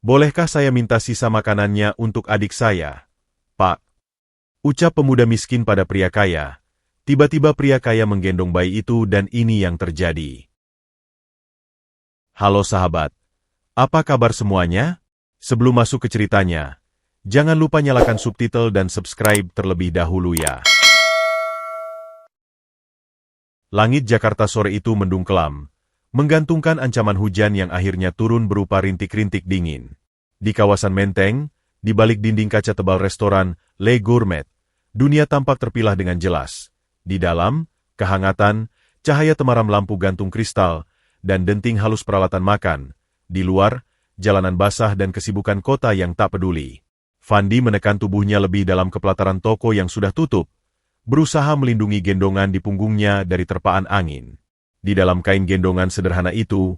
Bolehkah saya minta sisa makanannya untuk adik saya, Pak? Ucap pemuda miskin pada pria kaya. Tiba-tiba pria kaya menggendong bayi itu dan ini yang terjadi. Halo sahabat, apa kabar semuanya? Sebelum masuk ke ceritanya, jangan lupa nyalakan subtitle dan subscribe terlebih dahulu ya. Langit Jakarta sore itu mendung kelam, menggantungkan ancaman hujan yang akhirnya turun berupa rintik-rintik dingin. Di kawasan Menteng, di balik dinding kaca tebal restoran Le Gourmet, dunia tampak terpilah dengan jelas. Di dalam, kehangatan, cahaya temaram lampu gantung kristal, dan denting halus peralatan makan. Di luar, jalanan basah dan kesibukan kota yang tak peduli. Fandi menekan tubuhnya lebih dalam ke pelataran toko yang sudah tutup, berusaha melindungi gendongan di punggungnya dari terpaan angin. Di dalam kain gendongan sederhana itu,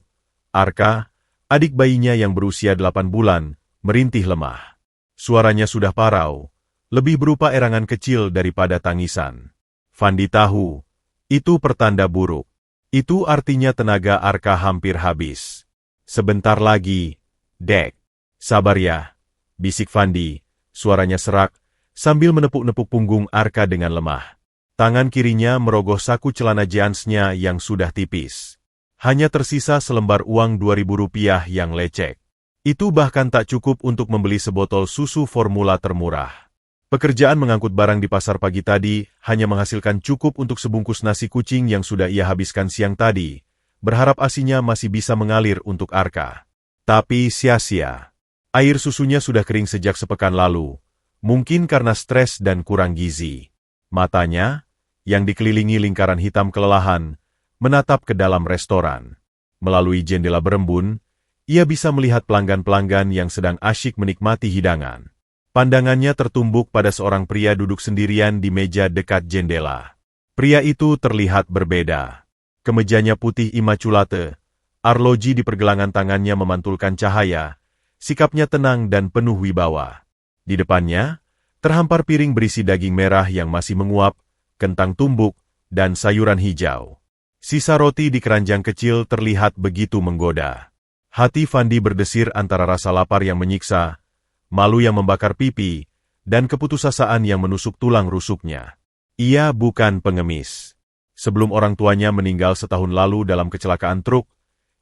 Arka, adik bayinya yang berusia 8 bulan, merintih lemah. Suaranya sudah parau, lebih berupa erangan kecil daripada tangisan. Fandi tahu, itu pertanda buruk. Itu artinya tenaga Arka hampir habis. Sebentar lagi, Dek. Sabar ya, bisik Fandi, suaranya serak, sambil menepuk-nepuk punggung Arka dengan lemah. Tangan kirinya merogoh saku celana jeansnya yang sudah tipis. Hanya tersisa selembar uang Rp2.000 yang lecek. Itu bahkan tak cukup untuk membeli sebotol susu formula termurah. Pekerjaan mengangkut barang di pasar pagi tadi hanya menghasilkan cukup untuk sebungkus nasi kucing yang sudah ia habiskan siang tadi, berharap asinya masih bisa mengalir untuk Arka. Tapi sia-sia. Air susunya sudah kering sejak sepekan lalu. Mungkin karena stres dan kurang gizi. Matanya, yang dikelilingi lingkaran hitam kelelahan, menatap ke dalam restoran. Melalui jendela berembun, ia bisa melihat pelanggan-pelanggan yang sedang asyik menikmati hidangan. Pandangannya tertumbuk pada seorang pria duduk sendirian di meja dekat jendela. Pria itu terlihat berbeda. Kemejanya putih immaculate, arloji di pergelangan tangannya memantulkan cahaya, sikapnya tenang dan penuh wibawa. Di depannya, terhampar piring berisi daging merah yang masih menguap, kentang tumbuk, dan sayuran hijau. Sisa roti di keranjang kecil terlihat begitu menggoda. Hati Fandi berdesir antara rasa lapar yang menyiksa, malu yang membakar pipi, dan keputusasaan yang menusuk tulang rusuknya. Ia bukan pengemis. Sebelum orang tuanya meninggal setahun lalu dalam kecelakaan truk,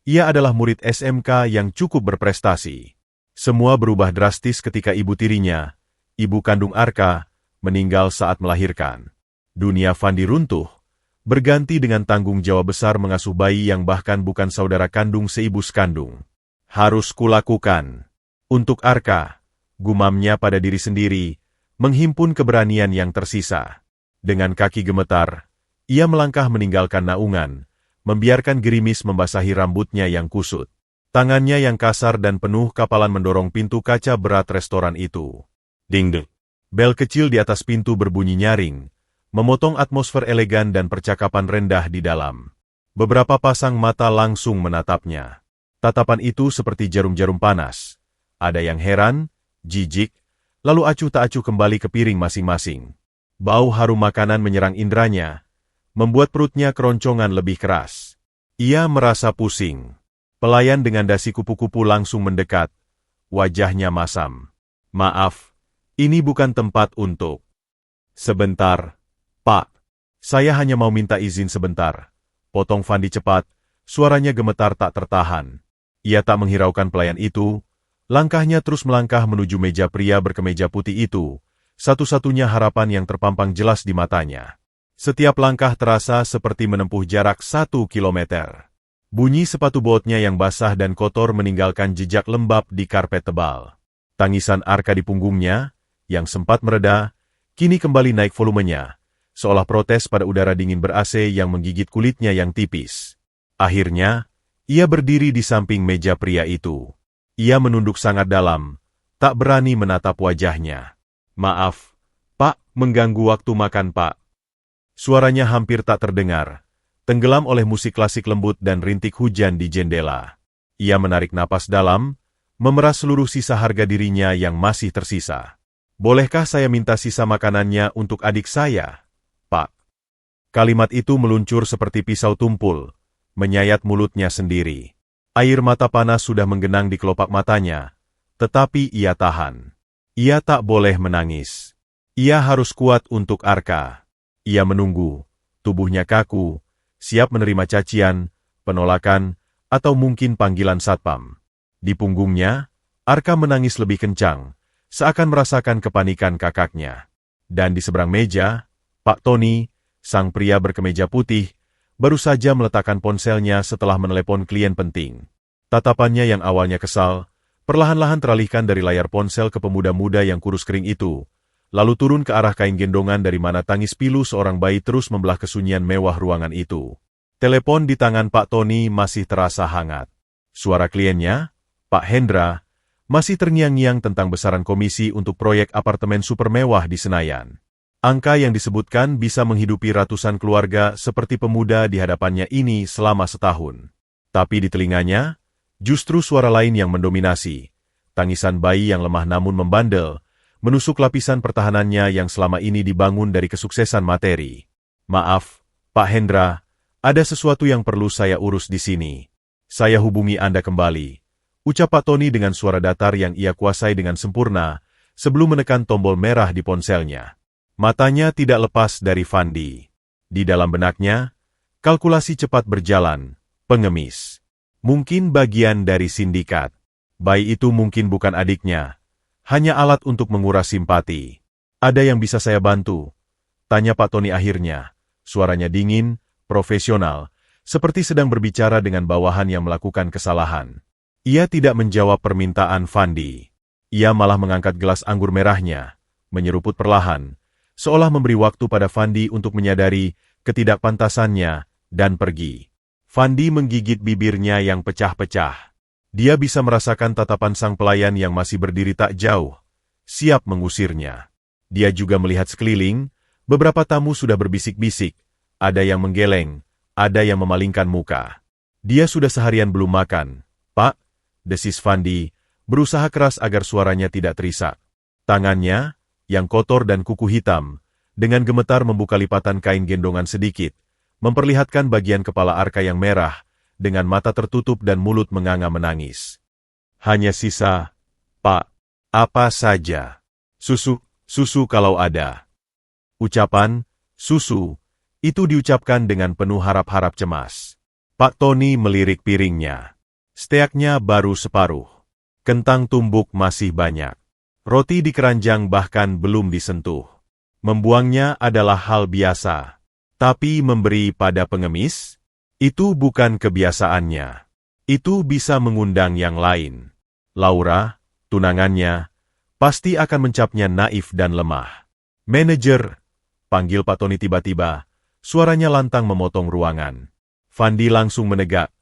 ia adalah murid SMK yang cukup berprestasi. Semua berubah drastis ketika ibu tirinya, ibu kandung Arka, meninggal saat melahirkan. Dunia Fandi runtuh, berganti dengan tanggung jawab besar mengasuh bayi yang bahkan bukan saudara kandung seibu sekandung. Harus kulakukan. Untuk Arka, gumamnya pada diri sendiri, menghimpun keberanian yang tersisa. Dengan kaki gemetar, ia melangkah meninggalkan naungan, membiarkan gerimis membasahi rambutnya yang kusut. Tangannya yang kasar dan penuh kapalan mendorong pintu kaca berat restoran itu. Ding-ding. Bel kecil di atas pintu berbunyi nyaring, memotong atmosfer elegan dan percakapan rendah di dalam. Beberapa pasang mata langsung menatapnya. Tatapan itu seperti jarum-jarum panas. Ada yang heran, jijik, lalu acuh tak acuh kembali ke piring masing-masing. Bau harum makanan menyerang indranya, membuat perutnya keroncongan lebih keras. Ia merasa pusing. Pelayan dengan dasi kupu-kupu langsung mendekat. Wajahnya masam. Maaf, ini bukan tempat untuk. Sebentar, Pak. Saya hanya mau minta izin sebentar. Potong Fandi cepat, suaranya gemetar tak tertahan. Ia tak menghiraukan pelayan itu. Langkahnya terus melangkah menuju meja pria berkemeja putih itu. Satu-satunya harapan yang terpampang jelas di matanya. Setiap langkah terasa seperti menempuh jarak 1 kilometer. Bunyi sepatu botnya yang basah dan kotor meninggalkan jejak lembab di karpet tebal. Tangisan Arka di punggungnya, yang sempat mereda, kini kembali naik volumenya, seolah protes pada udara dingin ber-AC yang menggigit kulitnya yang tipis. Akhirnya, ia berdiri di samping meja pria itu. Ia menunduk sangat dalam, tak berani menatap wajahnya. Maaf, Pak, mengganggu waktu makan Pak. Suaranya hampir tak terdengar. Tenggelam oleh musik klasik lembut dan rintik hujan di jendela. Ia menarik napas dalam, memeras seluruh sisa harga dirinya yang masih tersisa. Bolehkah saya minta sisa makanannya untuk adik saya, Pak? Kalimat itu meluncur seperti pisau tumpul, menyayat mulutnya sendiri. Air mata panas sudah menggenang di kelopak matanya, tetapi ia tahan. Ia tak boleh menangis. Ia harus kuat untuk Arka. Ia menunggu, tubuhnya kaku, siap menerima cacian, penolakan, atau mungkin panggilan satpam. Di punggungnya, Arka menangis lebih kencang, seakan merasakan kepanikan kakaknya. Dan di seberang meja, Pak Tony, sang pria berkemeja putih, baru saja meletakkan ponselnya setelah menelepon klien penting. Tatapannya yang awalnya kesal, perlahan-lahan teralihkan dari layar ponsel ke pemuda-muda yang kurus kering itu, lalu turun ke arah kain gendongan dari mana tangis pilu seorang bayi terus membelah kesunyian mewah ruangan itu. Telepon di tangan Pak Tony masih terasa hangat. Suara kliennya, Pak Hendra, masih terngiang-ngiang tentang besaran komisi untuk proyek apartemen super mewah di Senayan. Angka yang disebutkan bisa menghidupi ratusan keluarga seperti pemuda di hadapannya ini selama setahun. Tapi di telinganya, justru suara lain yang mendominasi. Tangisan bayi yang lemah namun membandel, menusuk lapisan pertahanannya yang selama ini dibangun dari kesuksesan materi. Maaf, Pak Hendra, ada sesuatu yang perlu saya urus di sini. Saya hubungi Anda kembali, ucap Pak Tony dengan suara datar yang ia kuasai dengan sempurna, sebelum menekan tombol merah di ponselnya. Matanya tidak lepas dari Fandi. Di dalam benaknya, kalkulasi cepat berjalan, pengemis. Mungkin bagian dari sindikat. Bayi itu mungkin bukan adiknya, hanya alat untuk menguras simpati. Ada yang bisa saya bantu? Tanya Pak Tony akhirnya. Suaranya dingin, profesional, seperti sedang berbicara dengan bawahan yang melakukan kesalahan. Ia tidak menjawab permintaan Fandi. Ia malah mengangkat gelas anggur merahnya, menyeruput perlahan, seolah memberi waktu pada Fandi untuk menyadari ketidakpantasannya dan pergi. Fandi menggigit bibirnya yang pecah-pecah. Dia bisa merasakan tatapan sang pelayan yang masih berdiri tak jauh, siap mengusirnya. Dia juga melihat sekeliling, beberapa tamu sudah berbisik-bisik, ada yang menggeleng, ada yang memalingkan muka. Dia sudah seharian belum makan. Pak, desis Fandi, berusaha keras agar suaranya tidak terisak. Tangannya, yang kotor dan kuku hitam, dengan gemetar membuka lipatan kain gendongan sedikit, memperlihatkan bagian kepala Arka yang merah, dengan mata tertutup dan mulut menganga menangis. Hanya sisa, Pak, apa saja. Susu kalau ada. Ucapan, susu, itu diucapkan dengan penuh harap-harap cemas. Pak Tony melirik piringnya. Steaknya baru separuh. Kentang tumbuk masih banyak. Roti di keranjang bahkan belum disentuh. Membuangnya adalah hal biasa. Tapi memberi pada pengemis? Itu bukan kebiasaannya. Itu bisa mengundang yang lain. Laura, tunangannya, pasti akan mencapnya naif dan lemah. Manajer, panggil Pak Tony tiba-tiba, suaranya lantang memotong ruangan. Fandi langsung menegak.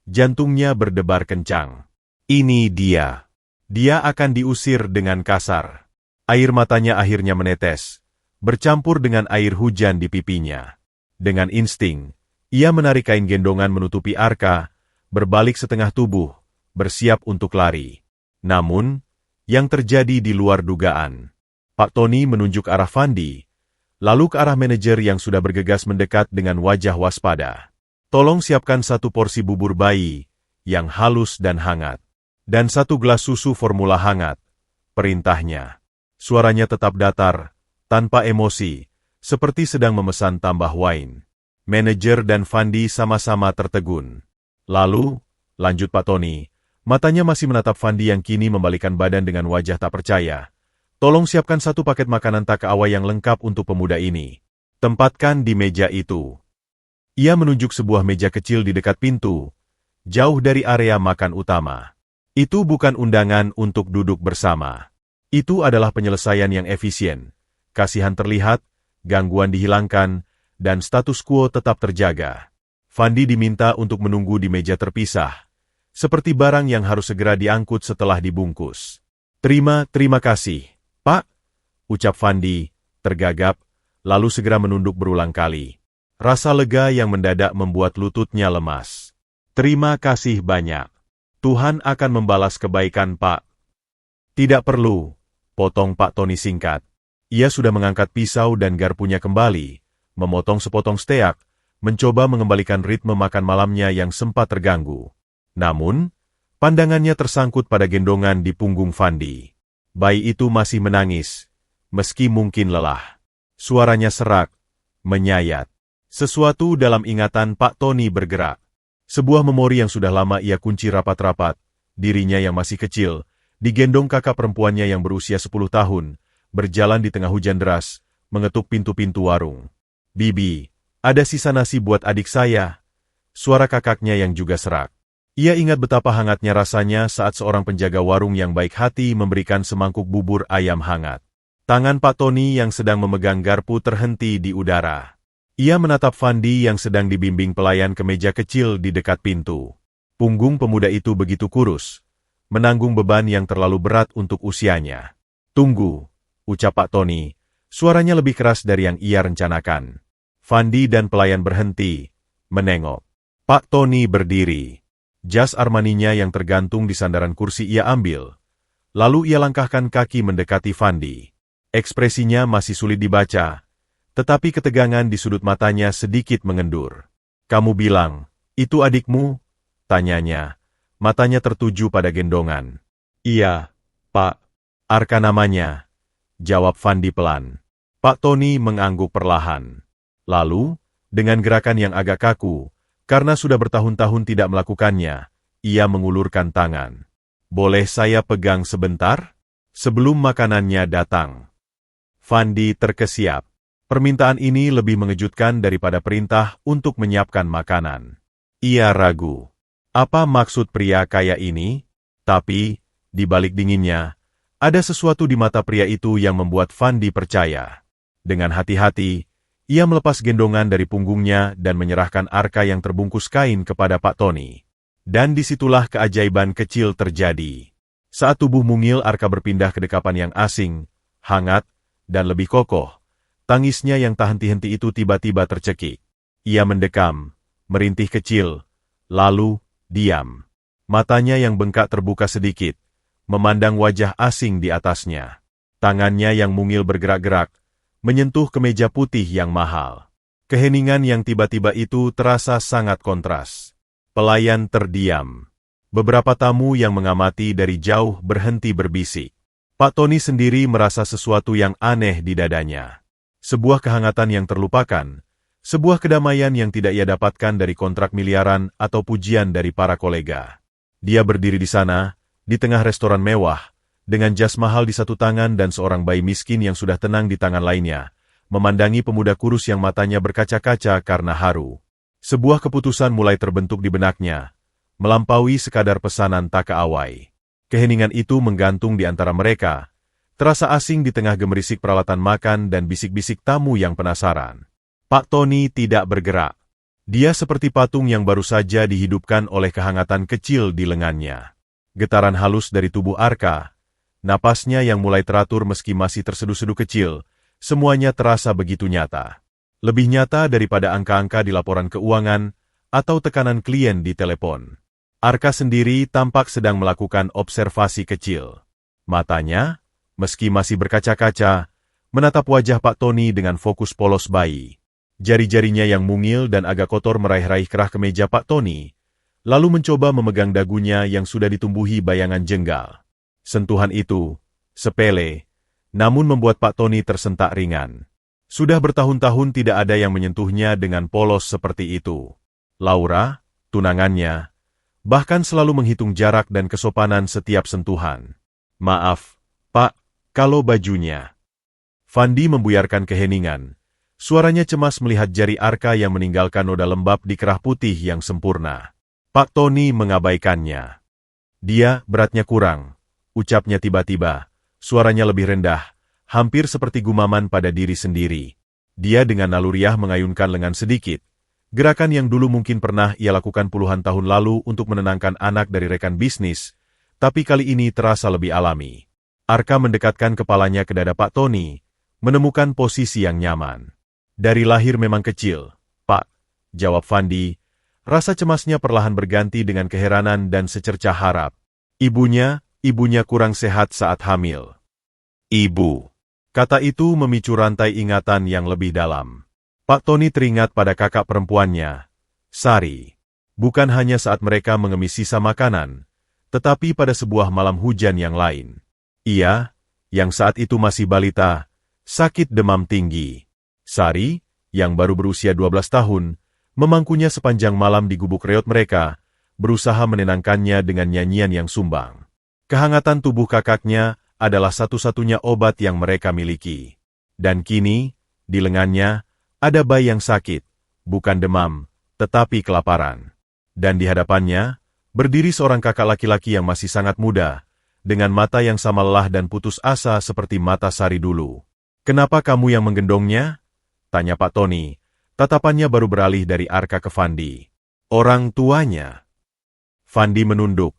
Jantungnya berdebar kencang. Ini dia. Dia akan diusir dengan kasar. Air matanya akhirnya menetes, bercampur dengan air hujan di pipinya. Dengan insting, ia menarik kain gendongan menutupi Arka, berbalik setengah tubuh, bersiap untuk lari. Namun, yang terjadi di luar dugaan. Pak Tony menunjuk arah Fandi, lalu ke arah manajer yang sudah bergegas mendekat dengan wajah waspada. Tolong siapkan satu porsi bubur bayi, yang halus dan hangat. Dan satu gelas susu formula hangat, perintahnya. Suaranya tetap datar, tanpa emosi, seperti sedang memesan tambah wine. Manajer dan Fandi sama-sama tertegun. Lalu, lanjut Pak Tony, matanya masih menatap Fandi yang kini membalikan badan dengan wajah tak percaya. Tolong siapkan satu paket makanan tak keawai yang lengkap untuk pemuda ini. Tempatkan di meja itu. Ia menunjuk sebuah meja kecil di dekat pintu, jauh dari area makan utama. Itu bukan undangan untuk duduk bersama. Itu adalah penyelesaian yang efisien. Kasihan terlihat, gangguan dihilangkan, dan status quo tetap terjaga. Fandi diminta untuk menunggu di meja terpisah, seperti barang yang harus segera diangkut setelah dibungkus. Terima kasih, Pak, ucap Fandi, tergagap, lalu segera menunduk berulang kali. Rasa lega yang mendadak membuat lututnya lemas. Terima kasih banyak. Tuhan akan membalas kebaikan, Pak. Tidak perlu, potong Pak Tony singkat. Ia sudah mengangkat pisau dan garpunya kembali, memotong sepotong steak, mencoba mengembalikan ritme makan malamnya yang sempat terganggu. Namun, Pandangannya tersangkut pada gendongan di punggung Fandi. Bayi itu masih menangis, meski mungkin lelah. Suaranya serak, menyayat. Sesuatu dalam ingatan Pak Tony bergerak. Sebuah memori yang sudah lama ia kunci rapat-rapat. Dirinya yang masih kecil, digendong kakak perempuannya yang berusia 10 tahun, berjalan di tengah hujan deras, mengetuk pintu-pintu warung. "Bibi, ada sisa nasi buat adik saya." Suara kakaknya yang juga serak. Ia ingat betapa hangatnya rasanya saat seorang penjaga warung yang baik hati memberikan semangkuk bubur ayam hangat. Tangan Pak Tony yang sedang memegang garpu terhenti di udara. Ia menatap Fandi yang sedang dibimbing pelayan ke meja kecil di dekat pintu. Punggung pemuda itu begitu kurus, menanggung beban yang terlalu berat untuk usianya. "Tunggu," ucap Pak Tony, suaranya lebih keras dari yang ia rencanakan. Fandi dan pelayan berhenti, menengok. Pak Tony berdiri. Jas Armaninya yang tergantung di sandaran kursi ia ambil. Lalu ia langkahkan kaki mendekati Fandi. Ekspresinya masih sulit dibaca, tetapi ketegangan di sudut matanya sedikit mengendur. "Kamu bilang, itu adikmu?" tanyanya. Matanya tertuju pada gendongan. "Iya, Pak. Arka namanya," jawab Fandi pelan. Pak Tony mengangguk perlahan. Lalu, dengan gerakan yang agak kaku, karena sudah bertahun-tahun tidak melakukannya, ia mengulurkan tangan. "Boleh saya pegang sebentar?" Sebelum makanannya datang. Fandi terkesiap. Permintaan ini lebih mengejutkan daripada perintah untuk menyiapkan makanan. Ia ragu. Apa maksud pria kaya ini? Tapi, di balik dinginnya, ada sesuatu di mata pria itu yang membuat Fandi percaya. Dengan hati-hati, ia melepas gendongan dari punggungnya dan menyerahkan Arka yang terbungkus kain kepada Pak Tony. Dan disitulah keajaiban kecil terjadi. Saat tubuh mungil Arka berpindah ke dekapan yang asing, hangat, dan lebih kokoh, tangisnya yang tak henti-henti itu tiba-tiba tercekik. Ia mendekam, merintih kecil, lalu diam. Matanya yang bengkak terbuka sedikit, memandang wajah asing di atasnya. Tangannya yang mungil bergerak-gerak, menyentuh kemeja putih yang mahal. Keheningan yang tiba-tiba itu terasa sangat kontras. Pelayan terdiam. Beberapa tamu yang mengamati dari jauh berhenti berbisik. Pak Tony sendiri merasa sesuatu yang aneh di dadanya. Sebuah kehangatan yang terlupakan, sebuah kedamaian yang tidak ia dapatkan dari kontrak miliaran atau pujian dari para kolega. Dia berdiri di sana, di tengah restoran mewah, dengan jas mahal di satu tangan dan seorang bayi miskin yang sudah tenang di tangan lainnya, memandangi pemuda kurus yang matanya berkaca-kaca karena haru. Sebuah keputusan mulai terbentuk di benaknya, melampaui sekadar pesanan tak keawai. Keheningan itu menggantung di antara mereka, terasa asing di tengah gemerisik peralatan makan dan bisik-bisik tamu yang penasaran. Pak Tony tidak bergerak. Dia seperti patung yang baru saja dihidupkan oleh kehangatan kecil di lengannya. Getaran halus dari tubuh Arka, napasnya yang mulai teratur meski masih terseduh-seduh kecil, semuanya terasa begitu nyata. Lebih nyata daripada angka-angka di laporan keuangan atau tekanan klien di telepon. Arka sendiri tampak sedang melakukan observasi kecil. Matanya, meski masih berkaca-kaca, menatap wajah Pak Tony dengan fokus polos bayi. Jari-jarinya yang mungil dan agak kotor meraih-raih kerah kemeja Pak Tony, lalu mencoba memegang dagunya yang sudah ditumbuhi bayangan jenggal. Sentuhan itu, sepele, namun membuat Pak Tony tersentak ringan. Sudah bertahun-tahun tidak ada yang menyentuhnya dengan polos seperti itu. Laura, tunangannya, bahkan selalu menghitung jarak dan kesopanan setiap sentuhan. "Maaf, Pak, kalau bajunya." Fandi membuyarkan keheningan. Suaranya cemas melihat jari Arka yang meninggalkan noda lembab di kerah putih yang sempurna. Pak Tony mengabaikannya. "Dia beratnya kurang," ucapnya tiba-tiba. Suaranya lebih rendah, hampir seperti gumaman pada diri sendiri. Dia dengan naluriah mengayunkan lengan sedikit. Gerakan yang dulu mungkin pernah ia lakukan puluhan tahun lalu untuk menenangkan anak dari rekan bisnis, tapi kali ini terasa lebih alami. Arka mendekatkan kepalanya ke dada Pak Tony, menemukan posisi yang nyaman. "Dari lahir memang kecil, Pak," jawab Fandi. Rasa cemasnya perlahan berganti dengan keheranan dan secercah harap. Ibunya kurang sehat saat hamil." "Ibu." Kata itu memicu rantai ingatan yang lebih dalam. Pak Tony teringat pada kakak perempuannya, Sari. Bukan hanya saat mereka mengemis sisa makanan, tetapi pada sebuah malam hujan yang lain. Ia, yang saat itu masih balita, sakit demam tinggi. Sari, yang baru berusia 12 tahun, memangkunya sepanjang malam di gubuk reot mereka, berusaha menenangkannya dengan nyanyian yang sumbang. Kehangatan tubuh kakaknya adalah satu-satunya obat yang mereka miliki. Dan kini, di lengannya, ada bayi yang sakit, bukan demam, tetapi kelaparan. Dan di hadapannya, berdiri seorang kakak laki-laki yang masih sangat muda, dengan mata yang sama lelah dan putus asa seperti mata Sari dulu. "Kenapa kamu yang menggendongnya?" tanya Pak Tony. Tatapannya baru beralih dari Arka ke Fandi. "Orang tuanya." Fandi menunduk,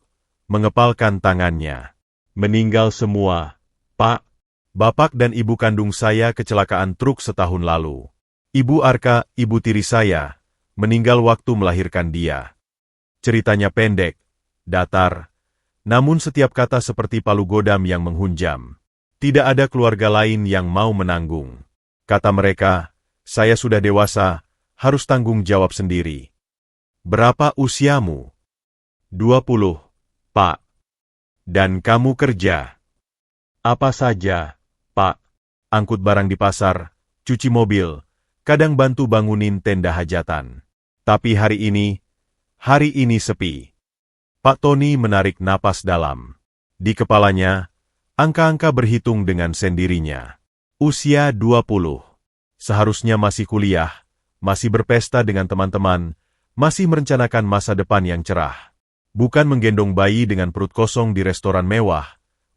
mengepalkan tangannya. "Meninggal semua, Pak. Bapak dan ibu kandung saya kecelakaan truk setahun lalu. Ibu Arka, ibu tiri saya, meninggal waktu melahirkan dia." Ceritanya pendek, datar, namun setiap kata seperti palu godam yang menghunjam. Tidak ada keluarga lain yang mau menanggung. Kata mereka, "Saya sudah dewasa, harus tanggung jawab sendiri." "Berapa usiamu?" 20, Pak. "Dan kamu kerja?" "Apa saja, Pak. Angkut barang di pasar, cuci mobil, kadang bantu bangunin tenda hajatan. Tapi hari ini sepi." Pak Tony menarik napas dalam. Di kepalanya, angka-angka berhitung dengan sendirinya. Usia 20. Seharusnya masih kuliah, masih berpesta dengan teman-teman, masih merencanakan masa depan yang cerah. Bukan menggendong bayi dengan perut kosong di restoran mewah,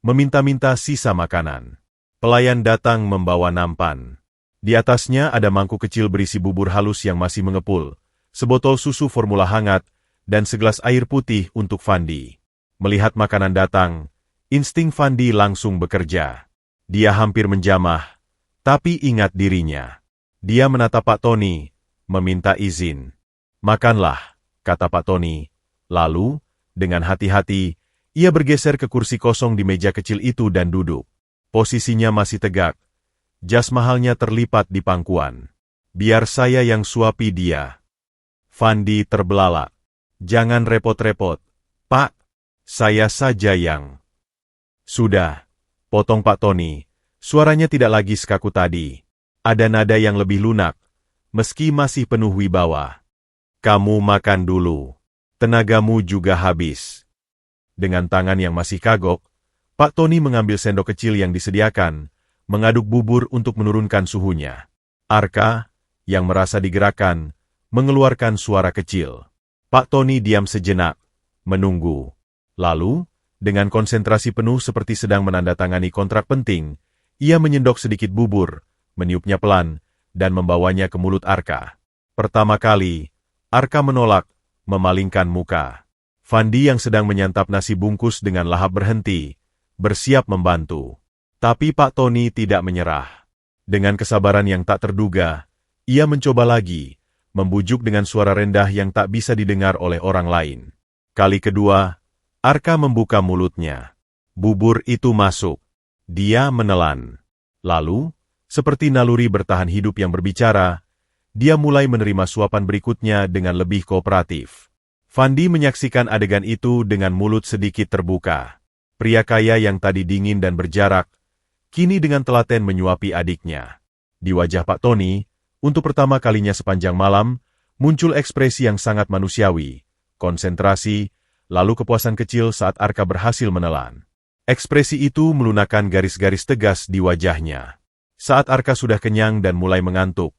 meminta-minta sisa makanan. Pelayan datang membawa nampan. Di atasnya ada mangkuk kecil berisi bubur halus yang masih mengepul, sebotol susu formula hangat, dan segelas air putih untuk Fandi. Melihat makanan datang, insting Fandi langsung bekerja. Dia hampir menjamah, tapi ingat dirinya. Dia menatap Pak Tony, meminta izin. "Makanlah," kata Pak Tony. Lalu, dengan hati-hati, ia bergeser ke kursi kosong di meja kecil itu dan duduk. Posisinya masih tegak. Jas mahalnya terlipat di pangkuan. "Biar saya yang suapi dia." Fandi terbelalak. "Jangan repot-repot, Pak. Saya saja yang..." "Sudah," potong Pak Tony. Suaranya tidak lagi sekaku tadi. Ada nada yang lebih lunak, meski masih penuh wibawa. "Kamu makan dulu. Tenagamu juga habis." Dengan tangan yang masih kagok, Pak Tony mengambil sendok kecil yang disediakan, mengaduk bubur untuk menurunkan suhunya. Arka, yang merasa digerakkan, mengeluarkan suara kecil. Pak Tony diam sejenak, menunggu. Lalu, dengan konsentrasi penuh seperti sedang menandatangani kontrak penting, ia menyendok sedikit bubur, meniupnya pelan, dan membawanya ke mulut Arka. Pertama kali, Arka menolak, memalingkan muka. Fandi yang sedang menyantap nasi bungkus dengan lahap berhenti, bersiap membantu. Tapi Pak Tony tidak menyerah. Dengan kesabaran yang tak terduga, ia mencoba lagi, membujuk dengan suara rendah yang tak bisa didengar oleh orang lain. Kali kedua, Arka membuka mulutnya. Bubur itu masuk. Dia menelan. Lalu, seperti naluri bertahan hidup yang berbicara, dia mulai menerima suapan berikutnya dengan lebih kooperatif. Fandi menyaksikan adegan itu dengan mulut sedikit terbuka. Pria kaya yang tadi dingin dan berjarak, kini dengan telaten menyuapi adiknya. Di wajah Pak Tony, untuk pertama kalinya sepanjang malam, muncul ekspresi yang sangat manusiawi, konsentrasi, lalu kepuasan kecil saat Arka berhasil menelan. Ekspresi itu melunakkan garis-garis tegas di wajahnya. Saat Arka sudah kenyang dan mulai mengantuk,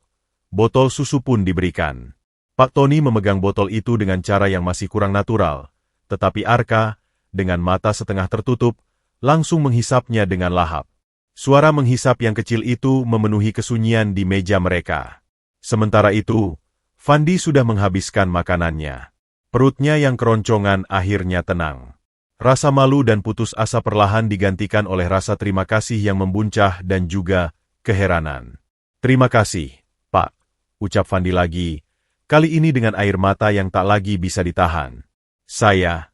botol susu pun diberikan. Pak Tony memegang botol itu dengan cara yang masih kurang natural, tetapi Arka, dengan mata setengah tertutup, langsung menghisapnya dengan lahap. Suara menghisap yang kecil itu memenuhi kesunyian di meja mereka. Sementara itu, Fandi sudah menghabiskan makanannya. Perutnya yang keroncongan akhirnya tenang. Rasa malu dan putus asa perlahan digantikan oleh rasa terima kasih yang membuncah dan juga keheranan. "Terima kasih, Pak," ucap Fandi lagi, kali ini dengan air mata yang tak lagi bisa ditahan. Saya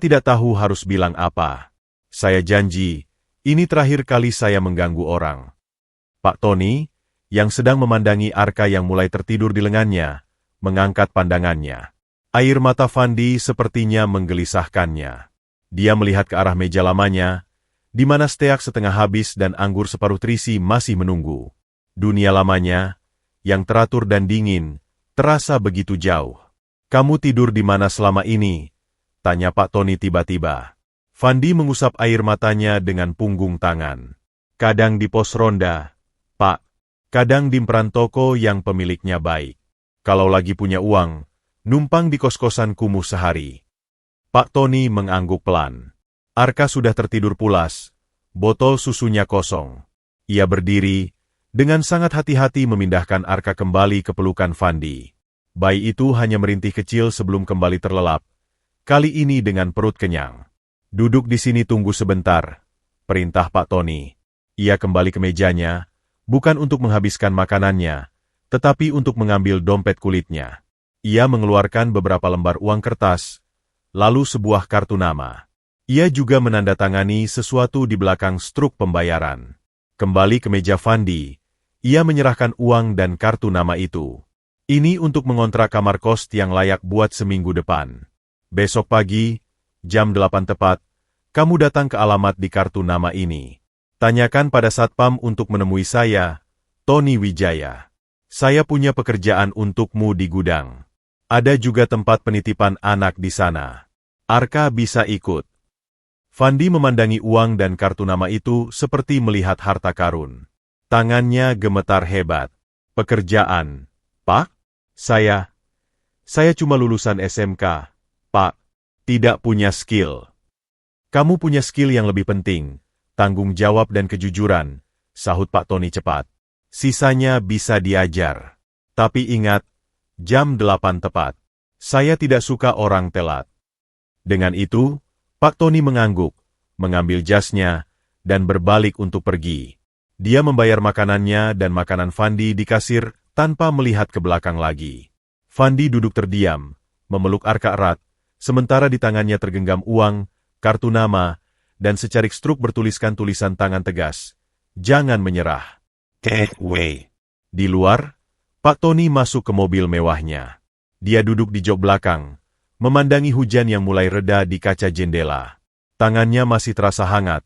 tidak tahu harus bilang apa. Saya janji, ini terakhir kali saya mengganggu orang." Pak Tony, yang sedang memandangi Arka yang mulai tertidur di lengannya, mengangkat pandangannya. Air mata Fandi sepertinya menggelisahkannya. Dia melihat ke arah meja lamanya, di mana steak setengah habis dan anggur separuh terisi masih menunggu. Dunia lamanya, yang teratur dan dingin, terasa begitu jauh. "Kamu tidur di mana selama ini?" tanya Pak Tony tiba-tiba. Fandi mengusap air matanya dengan punggung tangan. "Kadang di pos ronda, Pak. Kadang di peran toko yang pemiliknya baik. Kalau lagi punya uang, numpang di kos-kosan kumuh sehari." Pak Tony mengangguk pelan. Arka sudah tertidur pulas, botol susunya kosong. Ia berdiri, dengan sangat hati-hati memindahkan Arka kembali ke pelukan Fandi. Bayi itu hanya merintih kecil sebelum kembali terlelap, kali ini dengan perut kenyang. "Duduk di sini tunggu sebentar," perintah Pak Tony. Ia kembali ke mejanya, bukan untuk menghabiskan makanannya, tetapi untuk mengambil dompet kulitnya. Ia mengeluarkan beberapa lembar uang kertas, lalu sebuah kartu nama. Ia juga menandatangani sesuatu di belakang struk pembayaran. Kembali ke meja Fandi, ia menyerahkan uang dan kartu nama itu. "Ini untuk mengontrak kamar kos yang layak buat seminggu depan. Besok pagi, jam 8 tepat, kamu datang ke alamat di kartu nama ini. Tanyakan pada satpam untuk menemui saya, Tony Wijaya. Saya punya pekerjaan untukmu di gudang. Ada juga tempat penitipan anak di sana. Arka bisa ikut." Fandi memandangi uang dan kartu nama itu seperti melihat harta karun. Tangannya gemetar hebat. "Pekerjaan, Pak? Saya cuma lulusan SMK, Pak. Tidak punya skill." "Kamu punya skill yang lebih penting, tanggung jawab dan kejujuran," sahut Pak Tony cepat. "Sisanya bisa diajar. Tapi ingat, jam 8 tepat. Saya tidak suka orang telat." Dengan itu, Pak Tony mengangguk, mengambil jasnya, dan berbalik untuk pergi. Dia membayar makanannya dan makanan Fandi di kasir tanpa melihat ke belakang lagi. Fandi duduk terdiam, memeluk Arka erat, sementara di tangannya tergenggam uang, kartu nama, dan secarik struk bertuliskan tulisan tangan tegas, "Jangan menyerah." Di luar, Pak Tony masuk ke mobil mewahnya. Dia duduk di jok belakang, memandangi hujan yang mulai reda di kaca jendela. Tangannya masih terasa hangat,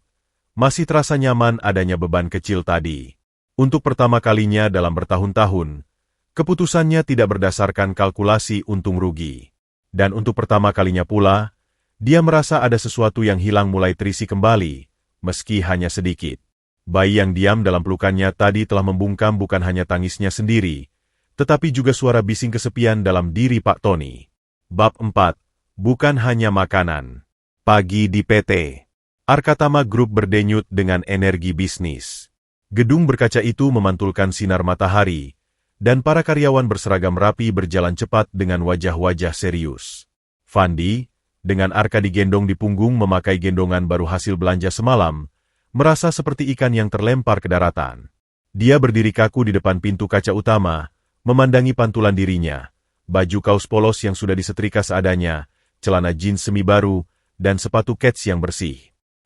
masih terasa nyaman adanya beban kecil tadi. Untuk pertama kalinya dalam bertahun-tahun, keputusannya tidak berdasarkan kalkulasi untung rugi. Dan untuk pertama kalinya pula, dia merasa ada sesuatu yang hilang mulai terisi kembali, meski hanya sedikit. Bayi yang diam dalam pelukannya tadi telah membungkam bukan hanya tangisnya sendiri, tetapi juga suara bising kesepian dalam diri Pak Tony. Bab 4. Bukan hanya makanan. Pagi di PT. Arkatama Group berdenyut dengan energi bisnis. Gedung berkaca itu memantulkan sinar matahari, dan para karyawan berseragam rapi berjalan cepat dengan wajah-wajah serius. Fandi, dengan Arka digendong di punggung memakai gendongan baru hasil belanja semalam, merasa seperti ikan yang terlempar ke daratan. Dia berdiri kaku di depan pintu kaca utama, memandangi pantulan dirinya, baju kaos polos yang sudah disetrika seadanya, celana jeans semi baru, dan sepatu kets yang bersih.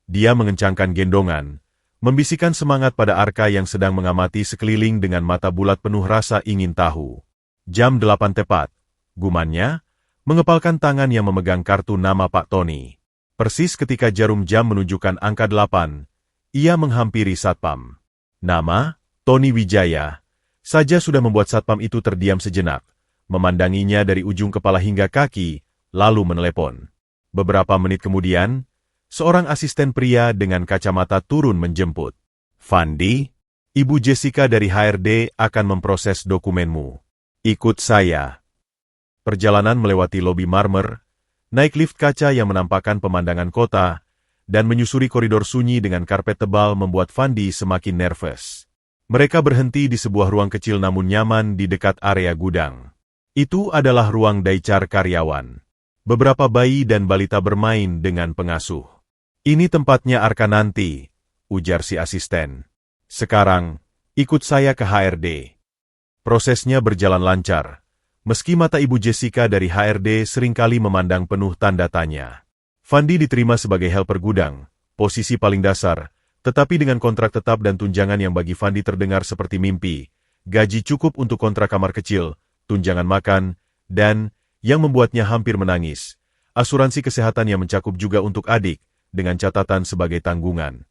Dia mengencangkan gendongan, membisikkan semangat pada Arka yang sedang mengamati sekeliling dengan mata bulat penuh rasa ingin tahu. Jam 8 tepat, gumannya, mengepalkan tangan yang memegang kartu nama Pak Tony. Persis ketika jarum jam menunjukkan angka 8, ia menghampiri satpam. Nama, Tony Wijaya, saja sudah membuat satpam itu terdiam sejenak, memandanginya dari ujung kepala hingga kaki, lalu menelepon. Beberapa menit kemudian, seorang asisten pria dengan kacamata turun menjemput. "Fandi, Ibu Jessica dari HRD akan memproses dokumenmu. Ikut saya." Perjalanan melewati lobi marmer, naik lift kaca yang menampakkan pemandangan kota, dan menyusuri koridor sunyi dengan karpet tebal membuat Fandi semakin nervous. Mereka berhenti di sebuah ruang kecil namun nyaman di dekat area gudang. Itu adalah ruang daycare karyawan. Beberapa bayi dan balita bermain dengan pengasuh. "Ini tempatnya Arka nanti," ujar si asisten. "Sekarang, ikut saya ke HRD." Prosesnya berjalan lancar, meski mata Ibu Jessica dari HRD seringkali memandang penuh tanda tanya. Fandi diterima sebagai helper gudang, posisi paling dasar, tetapi dengan kontrak tetap dan tunjangan yang bagi Fandi terdengar seperti mimpi, gaji cukup untuk kontrak kamar kecil, tunjangan makan, dan, yang membuatnya hampir menangis, asuransi kesehatan yang mencakup juga untuk adik, dengan catatan sebagai tanggungan.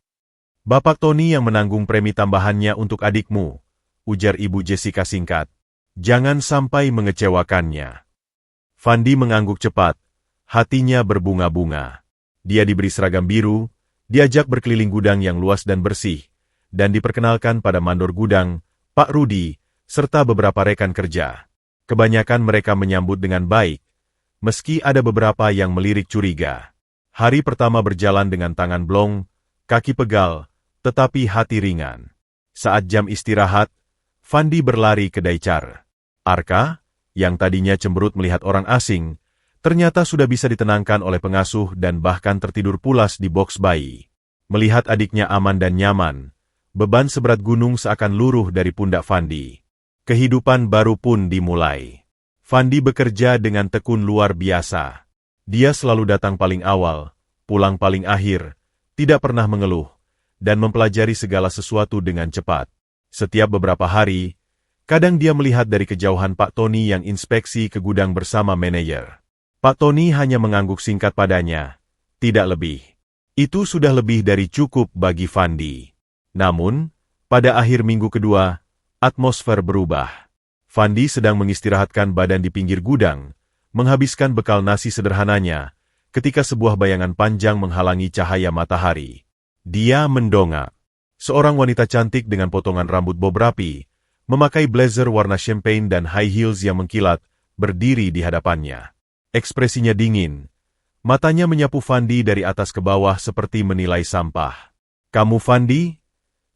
Bapak Tony yang menanggung premi tambahannya untuk adikmu, ujar Ibu Jessica singkat. Jangan sampai mengecewakannya. Fandi mengangguk cepat, hatinya berbunga-bunga. Dia diberi seragam biru, diajak berkeliling gudang yang luas dan bersih, dan diperkenalkan pada mandor gudang, Pak Rudi, serta beberapa rekan kerja. Kebanyakan mereka menyambut dengan baik, meski ada beberapa yang melirik curiga. Hari pertama berjalan dengan tangan blong, kaki pegal, tetapi hati ringan. Saat jam istirahat, Fandi berlari ke Daichar. Arka, yang tadinya cemberut melihat orang asing, ternyata sudah bisa ditenangkan oleh pengasuh dan bahkan tertidur pulas di boks bayi. Melihat adiknya aman dan nyaman, beban seberat gunung seakan luruh dari pundak Fandi. Kehidupan baru pun dimulai. Fandi bekerja dengan tekun luar biasa. Dia selalu datang paling awal, pulang paling akhir, tidak pernah mengeluh, dan mempelajari segala sesuatu dengan cepat. Setiap beberapa hari, kadang dia melihat dari kejauhan Pak Tony yang inspeksi ke gudang bersama manajer. Pak Tony hanya mengangguk singkat padanya, tidak lebih. Itu sudah lebih dari cukup bagi Fandi. Namun, pada akhir minggu kedua, atmosfer berubah. Fandi sedang mengistirahatkan badan di pinggir gudang, menghabiskan bekal nasi sederhananya, ketika sebuah bayangan panjang menghalangi cahaya matahari. Dia mendongak. Seorang wanita cantik dengan potongan rambut bob rapi, memakai blazer warna champagne dan high heels yang mengkilat, berdiri di hadapannya. Ekspresinya dingin. Matanya menyapu Fandi dari atas ke bawah seperti menilai sampah. "Kamu Fandi?"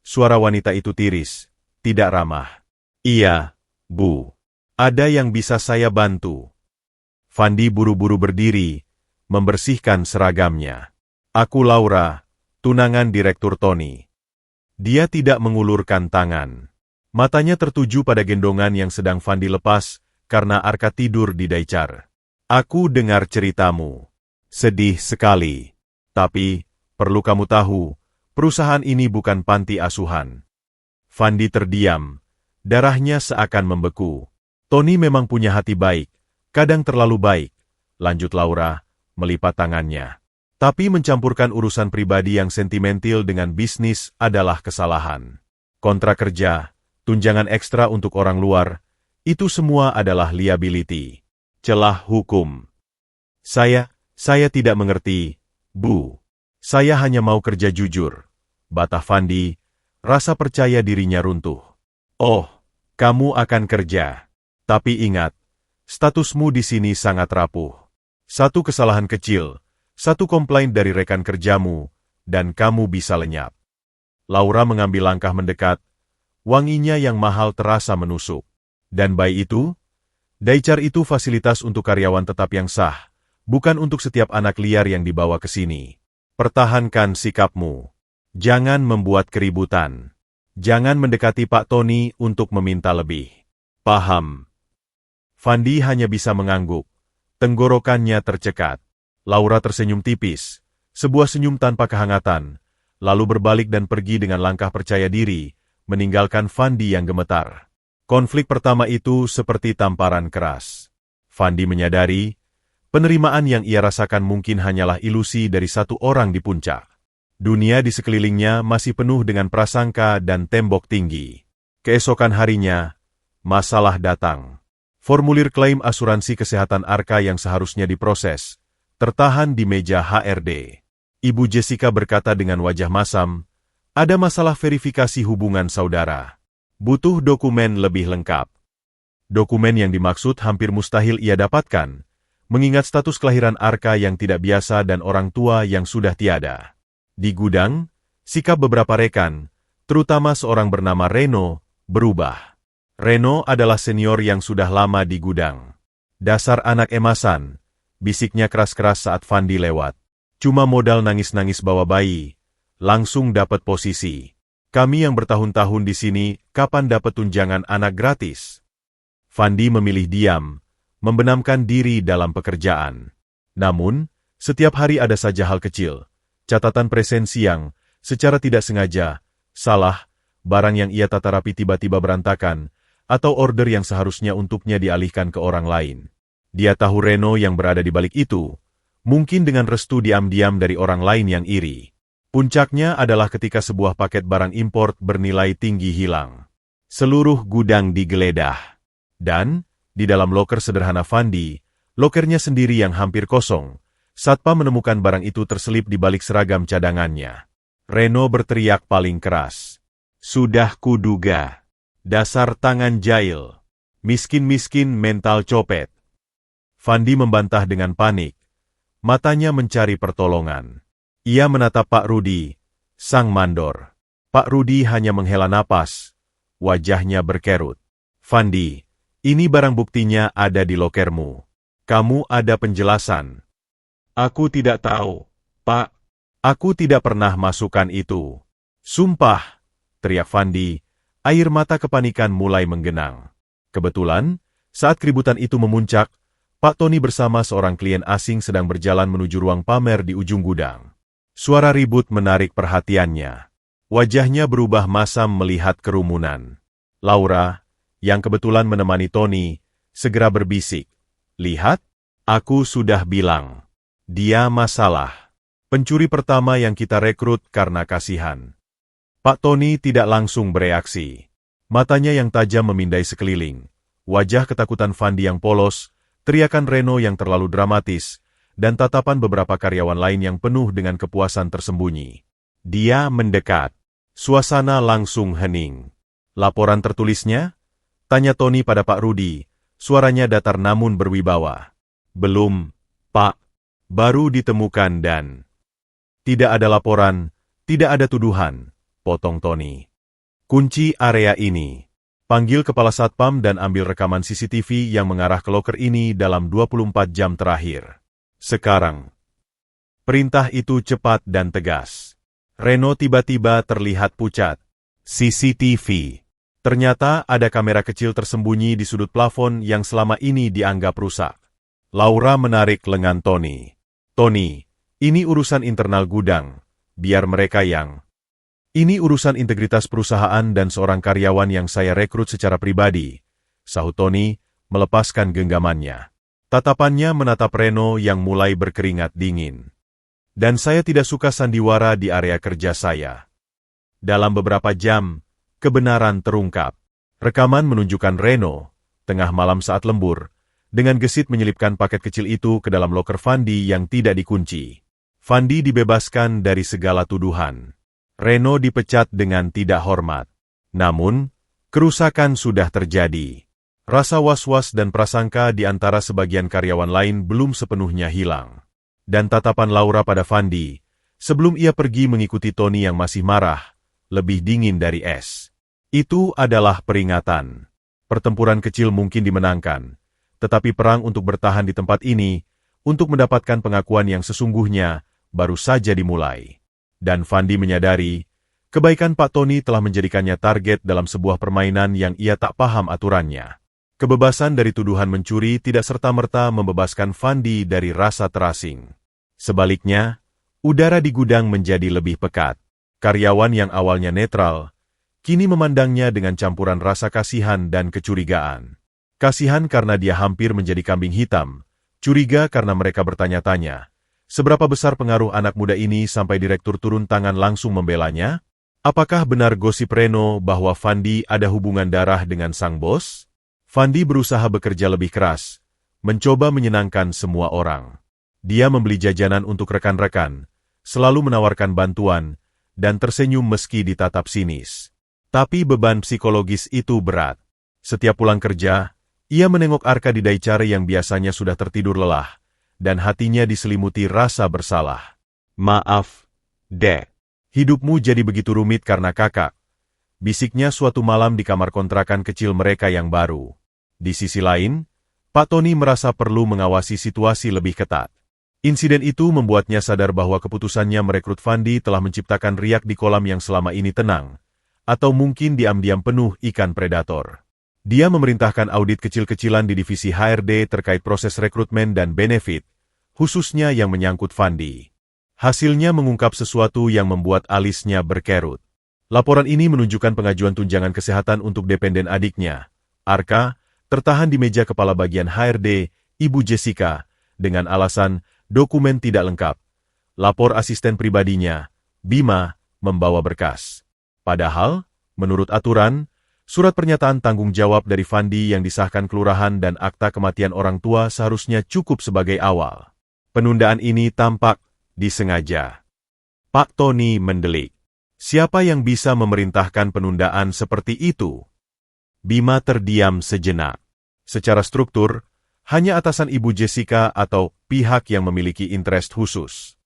Suara wanita itu tiris, tidak ramah. "Iya, Bu. Ada yang bisa saya bantu?" Fandi buru-buru berdiri, membersihkan seragamnya. "Aku Laura, tunangan Direktur Tony." Dia tidak mengulurkan tangan. Matanya tertuju pada gendongan yang sedang Fandi lepas karena Arka tidur di Daichar. "Aku dengar ceritamu. Sedih sekali. Tapi, perlu kamu tahu, perusahaan ini bukan panti asuhan." Fandi terdiam. Darahnya seakan membeku. "Tony memang punya hati baik, kadang terlalu baik," lanjut Laura, melipat tangannya. "Tapi mencampurkan urusan pribadi yang sentimental dengan bisnis adalah kesalahan. Kontrak kerja, tunjangan ekstra untuk orang luar, itu semua adalah liability. Celah hukum. Saya tidak mengerti, Bu. Saya hanya mau kerja jujur," bantah Fandi, rasa percaya dirinya runtuh. "Oh, kamu akan kerja. Tapi ingat, statusmu di sini sangat rapuh. Satu kesalahan kecil, satu komplain dari rekan kerjamu, dan kamu bisa lenyap." Laura mengambil langkah mendekat, wanginya yang mahal terasa menusuk. "Dan bayi itu? Daichar itu fasilitas untuk karyawan tetap yang sah, bukan untuk setiap anak liar yang dibawa ke sini. Pertahankan sikapmu. Jangan membuat keributan. Jangan mendekati Pak Tony untuk meminta lebih. Paham?" Fandi hanya bisa mengangguk. Tenggorokannya tercekat. Laura tersenyum tipis, sebuah senyum tanpa kehangatan, lalu berbalik dan pergi dengan langkah percaya diri, meninggalkan Fandi yang gemetar. Konflik pertama itu seperti tamparan keras. Fandi menyadari, penerimaan yang ia rasakan mungkin hanyalah ilusi dari satu orang di puncak. Dunia di sekelilingnya masih penuh dengan prasangka dan tembok tinggi. Keesokan harinya, masalah datang. Formulir klaim asuransi kesehatan Arka yang seharusnya diproses, tertahan di meja HRD. Ibu Jessica berkata dengan wajah masam, "Ada masalah verifikasi hubungan saudara. Butuh dokumen lebih lengkap." Dokumen yang dimaksud hampir mustahil ia dapatkan, mengingat status kelahiran Arka yang tidak biasa dan orang tua yang sudah tiada. Di gudang, sikap beberapa rekan, terutama seorang bernama Reno, berubah. Reno adalah senior yang sudah lama di gudang. "Dasar anak emasan," bisiknya keras-keras saat Fandi lewat. "Cuma modal nangis-nangis bawa bayi, langsung dapat posisi. Kami yang bertahun-tahun di sini, kapan dapat tunjangan anak gratis?" Fandi memilih diam, membenamkan diri dalam pekerjaan. Namun, setiap hari ada saja hal kecil. Catatan presensi yang, secara tidak sengaja, salah, barang yang ia tata rapi tiba-tiba berantakan, atau order yang seharusnya untuknya dialihkan ke orang lain. Dia tahu Reno yang berada di balik itu, Mungkin dengan restu diam-diam dari orang lain yang iri. Puncaknya adalah ketika sebuah paket barang import bernilai tinggi hilang. Seluruh gudang digeledah. Dan, di dalam loker sederhana Fandi, lokernya sendiri yang hampir kosong, satpam menemukan barang itu terselip di balik seragam cadangannya. Reno berteriak paling keras. Sudah kuduga. Dasar tangan jahil. Miskin-miskin mental copet. Fandi membantah dengan panik. Matanya mencari pertolongan. Ia menatap Pak Rudi, sang mandor. Pak Rudi hanya menghela napas. Wajahnya berkerut. Fandi, ini barang buktinya ada di lokermu. Kamu ada penjelasan. Aku tidak tahu, Pak. Aku tidak pernah masukkan itu. Sumpah, teriak Fandi. Air mata kepanikan mulai menggenang. Kebetulan, saat keributan itu memuncak, Pak Tony bersama seorang klien asing sedang berjalan menuju ruang pamer di ujung gudang. Suara ribut menarik perhatiannya. Wajahnya berubah masam melihat kerumunan. Laura, yang kebetulan menemani Tony, segera berbisik. Lihat, aku sudah bilang. Dia masalah. Pencuri pertama yang kita rekrut karena kasihan. Pak Tony tidak langsung bereaksi. Matanya yang tajam memindai sekeliling. Wajah ketakutan Fandi yang polos, teriakan Reno yang terlalu dramatis, dan tatapan beberapa karyawan lain yang penuh dengan kepuasan tersembunyi. Dia mendekat. Suasana langsung hening. Laporan tertulisnya? Tanya Tony pada Pak Rudi. Suaranya datar namun berwibawa. Belum, Pak. Baru ditemukan dan... Tidak ada laporan, tidak ada tuduhan, potong Tony. Kunci area ini. Panggil kepala satpam dan ambil rekaman CCTV yang mengarah ke loker ini dalam 24 jam terakhir. Sekarang. Perintah itu cepat dan tegas. Reno tiba-tiba terlihat pucat. CCTV. Ternyata ada kamera kecil tersembunyi di sudut plafon yang selama ini dianggap rusak. Laura menarik lengan Tony. Tony, ini urusan internal gudang. Biar mereka yang... Ini urusan integritas perusahaan dan seorang karyawan yang saya rekrut secara pribadi. Sahut Tony, melepaskan genggamannya. Tatapannya menatap Reno yang mulai berkeringat dingin. Dan saya tidak suka sandiwara di area kerja saya. Dalam beberapa jam, kebenaran terungkap. Rekaman menunjukkan Reno, tengah malam saat lembur, dengan gesit menyelipkan paket kecil itu ke dalam loker Fandi yang tidak dikunci. Fandi dibebaskan dari segala tuduhan. Reno dipecat dengan tidak hormat. Namun, kerusakan sudah terjadi. Rasa was-was dan prasangka di antara sebagian karyawan lain belum sepenuhnya hilang. Dan tatapan Laura pada Fandi, sebelum ia pergi mengikuti Tony yang masih marah, lebih dingin dari es. Itu adalah peringatan. Pertempuran kecil mungkin dimenangkan, tetapi perang untuk bertahan di tempat ini, untuk mendapatkan pengakuan yang sesungguhnya, baru saja dimulai. Dan Fandi menyadari, kebaikan Pak Tony telah menjadikannya target dalam sebuah permainan yang ia tak paham aturannya. Kebebasan dari tuduhan mencuri tidak serta-merta membebaskan Fandi dari rasa terasing. Sebaliknya, udara di gudang menjadi lebih pekat. Karyawan yang awalnya netral, kini memandangnya dengan campuran rasa kasihan dan kecurigaan. Kasihan karena dia hampir menjadi kambing hitam, curiga karena mereka bertanya-tanya, seberapa besar pengaruh anak muda ini sampai direktur turun tangan langsung membelanya? Apakah benar gosip Reno bahwa Fandi ada hubungan darah dengan sang bos? Fandi berusaha bekerja lebih keras, mencoba menyenangkan semua orang. Dia membeli jajanan untuk rekan-rekan, selalu menawarkan bantuan, dan tersenyum meski ditatap sinis. Tapi beban psikologis itu berat. Setiap pulang kerja, ia menengok Arka di Daicara yang biasanya sudah tertidur lelah, dan hatinya diselimuti rasa bersalah. Maaf, Dek. Hidupmu jadi begitu rumit karena kakak. Bisiknya suatu malam di kamar kontrakan kecil mereka yang baru. Di sisi lain, Pak Tony merasa perlu mengawasi situasi lebih ketat. Insiden itu membuatnya sadar bahwa keputusannya merekrut Fandi telah menciptakan riak di kolam yang selama ini tenang, atau mungkin diam-diam penuh ikan predator. Dia memerintahkan audit kecil-kecilan di divisi HRD terkait proses rekrutmen dan benefit, khususnya yang menyangkut Fandi. Hasilnya mengungkap sesuatu yang membuat alisnya berkerut. Laporan ini menunjukkan pengajuan tunjangan kesehatan untuk dependen adiknya, Arka, tertahan di meja kepala bagian HRD, Ibu Jessica, dengan alasan dokumen tidak lengkap. Lapor asisten pribadinya, Bima, membawa berkas. Padahal, menurut aturan, surat pernyataan tanggung jawab dari Fandi yang disahkan kelurahan dan akta kematian orang tua seharusnya cukup sebagai awal. Penundaan ini tampak disengaja. Pak Tony mendelik. Siapa yang bisa memerintahkan penundaan seperti itu? Bima terdiam sejenak. Secara struktur, hanya atasan Ibu Jessica atau pihak yang memiliki interest khusus.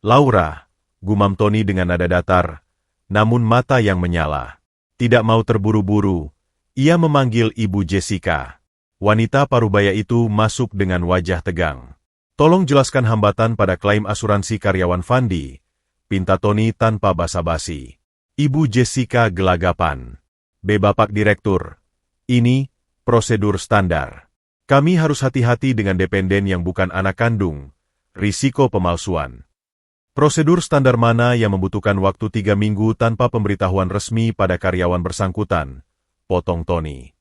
Laura, gumam Tony dengan nada datar, namun mata yang menyala. Tidak mau terburu-buru, ia memanggil Ibu Jessica. Wanita parubaya itu masuk dengan wajah tegang. Tolong jelaskan hambatan pada klaim asuransi karyawan Fandi, pinta Tony tanpa basa-basi. Ibu Jessica gelagapan. Bapak Direktur, ini prosedur standar. Kami harus hati-hati dengan dependen yang bukan anak kandung, risiko pemalsuan. Prosedur standar mana yang membutuhkan waktu 3 minggu tanpa pemberitahuan resmi pada karyawan bersangkutan? Potong Tony.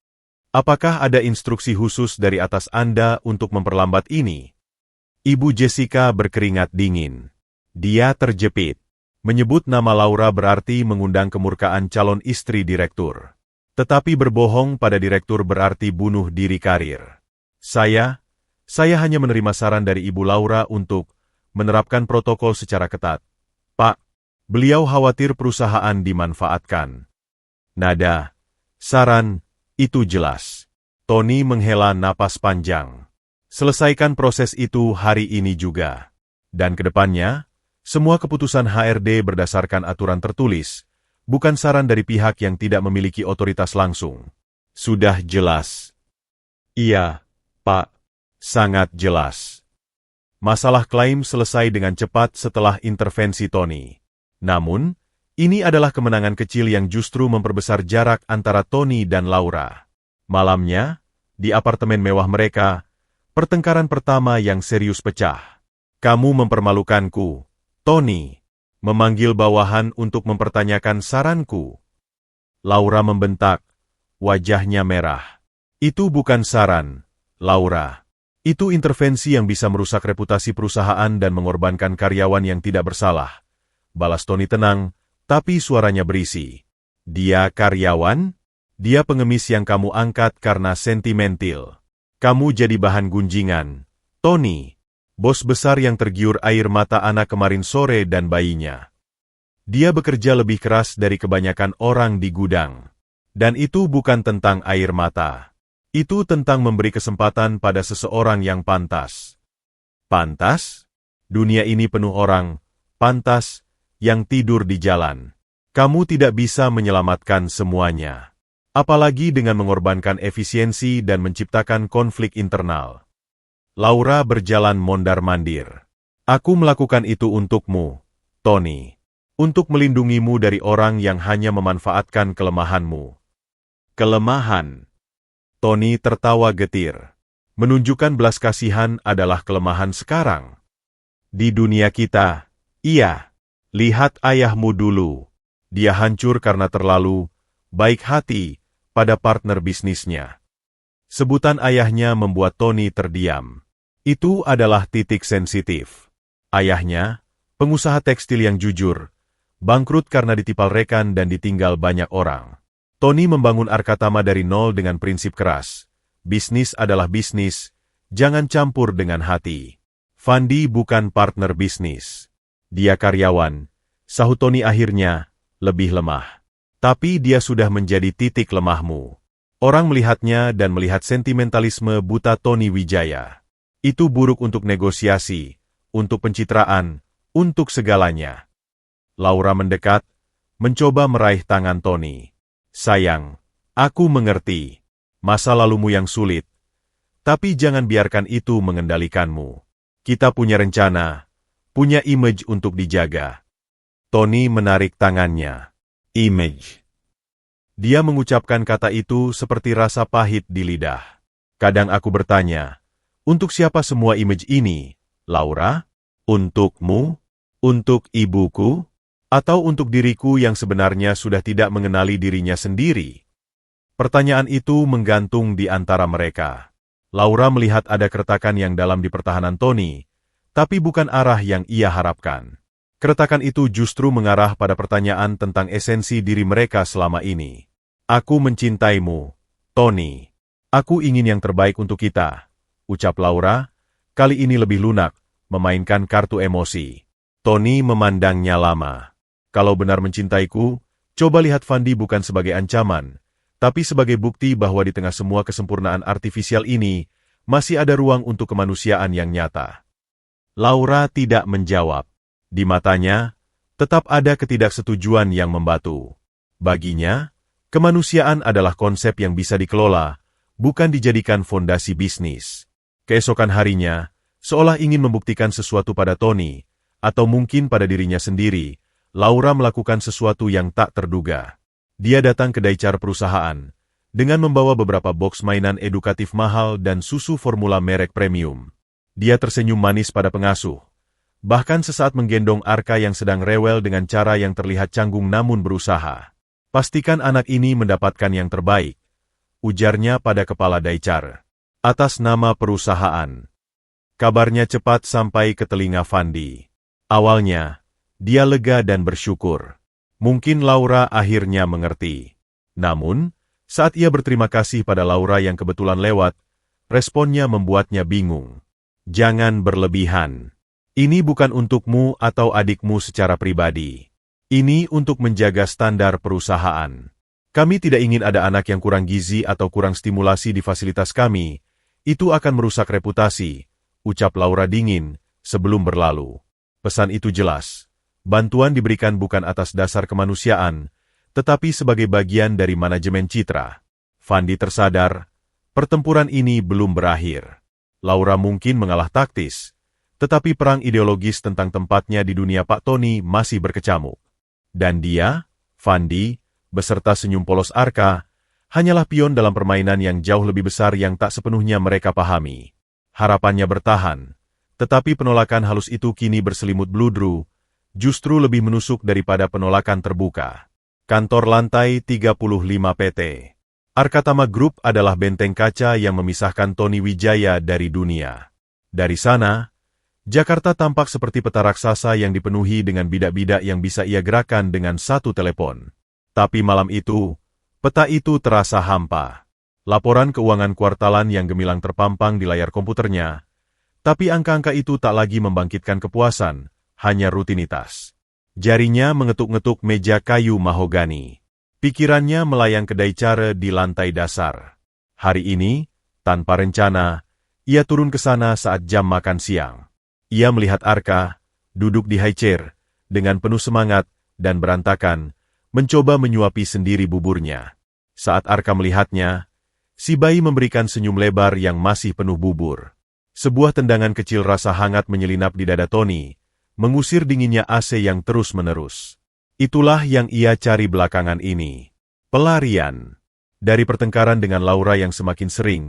Apakah ada instruksi khusus dari atas Anda untuk memperlambat ini? Ibu Jessica berkeringat dingin. Dia terjepit. Menyebut nama Laura berarti mengundang kemurkaan calon istri direktur. Tetapi berbohong pada direktur berarti bunuh diri karir. Saya hanya menerima saran dari Ibu Laura untuk menerapkan protokol secara ketat. Pak, beliau khawatir perusahaan dimanfaatkan. Nada, saran, itu jelas. Tony menghela napas panjang. Selesaikan proses itu hari ini juga. Dan ke depannya, semua keputusan HRD berdasarkan aturan tertulis, bukan saran dari pihak yang tidak memiliki otoritas langsung. Sudah jelas. Iya, Pak. Sangat jelas. Masalah klaim selesai dengan cepat setelah intervensi Tony. Namun, ini adalah kemenangan kecil yang justru memperbesar jarak antara Tony dan Laura. Malamnya, di apartemen mewah mereka, pertengkaran pertama yang serius pecah. Kamu mempermalukanku, Tony, memanggil bawahan untuk mempertanyakan saranku. Laura membentak, wajahnya merah. Itu bukan saran, Laura. Itu intervensi yang bisa merusak reputasi perusahaan dan mengorbankan karyawan yang tidak bersalah. Balas Tony tenang, tapi suaranya berisi. Dia karyawan? Dia pengemis yang kamu angkat karena sentimental. Kamu jadi bahan gunjingan. Tony, bos besar yang tergiur air mata anak kemarin sore dan bayinya. Dia bekerja lebih keras dari kebanyakan orang di gudang. Dan itu bukan tentang air mata. Itu tentang memberi kesempatan pada seseorang yang pantas. Pantas? Dunia ini penuh orang, pantas, yang tidur di jalan. Kamu tidak bisa menyelamatkan semuanya. Apalagi dengan mengorbankan efisiensi dan menciptakan konflik internal. Laura berjalan mondar-mandir. Aku melakukan itu untukmu, Tony. Untuk melindungimu dari orang yang hanya memanfaatkan kelemahanmu. Kelemahan. Tony tertawa getir. Menunjukkan belas kasihan adalah kelemahan sekarang. Di dunia kita, iya. Lihat ayahmu dulu. Dia hancur karena terlalu baik hati pada partner bisnisnya. Sebutan ayahnya membuat Tony terdiam. Itu adalah titik sensitif. Ayahnya, pengusaha tekstil yang jujur, bangkrut karena ditipal rekan dan ditinggal banyak orang. Tony membangun Arkatama dari nol dengan prinsip keras. Bisnis adalah bisnis, jangan campur dengan hati. Fandi bukan partner bisnis. Dia karyawan, sahut Tony akhirnya, lebih lemah. Tapi dia sudah menjadi titik lemahmu. Orang melihatnya dan melihat sentimentalisme buta Tony Wijaya. Itu buruk untuk negosiasi, untuk pencitraan, untuk segalanya. Laura mendekat, mencoba meraih tangan Tony. Sayang, aku mengerti. Masa lalumu yang sulit. Tapi jangan biarkan itu mengendalikanmu. Kita punya rencana, punya image untuk dijaga. Tony menarik tangannya. Image. Dia mengucapkan kata itu seperti rasa pahit di lidah. Kadang aku bertanya, untuk siapa semua image ini, Laura? Untukmu? Untuk ibuku? Atau untuk diriku yang sebenarnya sudah tidak mengenali dirinya sendiri? Pertanyaan itu menggantung di antara mereka. Laura melihat ada keretakan yang dalam di pertahanan Tony, Tapi bukan arah yang ia harapkan. Keretakan itu justru mengarah pada pertanyaan tentang esensi diri mereka selama ini. Aku mencintaimu, Tony. Aku ingin yang terbaik untuk kita, ucap Laura, kali ini lebih lunak, memainkan kartu emosi. Tony memandangnya lama. Kalau benar mencintaiku, coba lihat Fandi bukan sebagai ancaman, tapi sebagai bukti bahwa di tengah semua kesempurnaan artifisial ini, masih ada ruang untuk kemanusiaan yang nyata. Laura tidak menjawab. Di matanya, tetap ada ketidaksetujuan yang membatu. Baginya, kemanusiaan adalah konsep yang bisa dikelola, bukan dijadikan fondasi bisnis. Keesokan harinya, seolah ingin membuktikan sesuatu pada Tony, atau mungkin pada dirinya sendiri, Laura melakukan sesuatu yang tak terduga. Dia datang ke Daichar perusahaan, dengan membawa beberapa box mainan edukatif mahal dan susu formula merek premium. Dia tersenyum manis pada pengasuh, bahkan sesaat menggendong Arka yang sedang rewel dengan cara yang terlihat canggung namun berusaha. Pastikan anak ini mendapatkan yang terbaik, ujarnya pada kepala Daichar. Atas nama perusahaan. Kabarnya cepat sampai ke telinga Fandi. Awalnya, dia lega dan bersyukur. Mungkin Laura akhirnya mengerti. Namun, saat ia berterima kasih pada Laura yang kebetulan lewat, responnya membuatnya bingung. Jangan berlebihan. Ini bukan untukmu atau adikmu secara pribadi. Ini untuk menjaga standar perusahaan. Kami tidak ingin ada anak yang kurang gizi atau kurang stimulasi di fasilitas kami. Itu akan merusak reputasi, ucap Laura dingin sebelum berlalu. Pesan itu jelas. Bantuan diberikan bukan atas dasar kemanusiaan, tetapi sebagai bagian dari manajemen citra. Fandi tersadar, pertempuran ini belum berakhir. Laura mungkin mengalah taktis, tetapi perang ideologis tentang tempatnya di dunia Pak Tony masih berkecamuk. Dan dia, Fandi, beserta senyum polos Arka, hanyalah pion dalam permainan yang jauh lebih besar yang tak sepenuhnya mereka pahami. Harapannya bertahan, tetapi penolakan halus itu kini berselimut bludru, justru lebih menusuk daripada penolakan terbuka. Kantor lantai 35 PT. Arkatama Group adalah benteng kaca yang memisahkan Tony Wijaya dari dunia. Dari sana, Jakarta tampak seperti peta raksasa yang dipenuhi dengan bidak-bidak yang bisa ia gerakkan dengan satu telepon. Tapi malam itu, peta itu terasa hampa. Laporan keuangan kuartalan yang gemilang terpampang di layar komputernya, tapi angka-angka itu tak lagi membangkitkan kepuasan, hanya rutinitas. Jarinya mengetuk-ngetuk meja kayu mahogani. Pikirannya melayang ke Daichar di lantai dasar. Hari ini, tanpa rencana, ia turun ke sana saat jam makan siang. Ia melihat Arka, duduk di high chair, dengan penuh semangat dan berantakan, mencoba menyuapi sendiri buburnya. Saat Arka melihatnya, si bayi memberikan senyum lebar yang masih penuh bubur. Sebuah tendangan kecil rasa hangat menyelinap di dada Tony, mengusir dinginnya AC yang terus-menerus. Itulah yang ia cari belakangan ini. Pelarian. Dari pertengkaran dengan Laura yang semakin sering,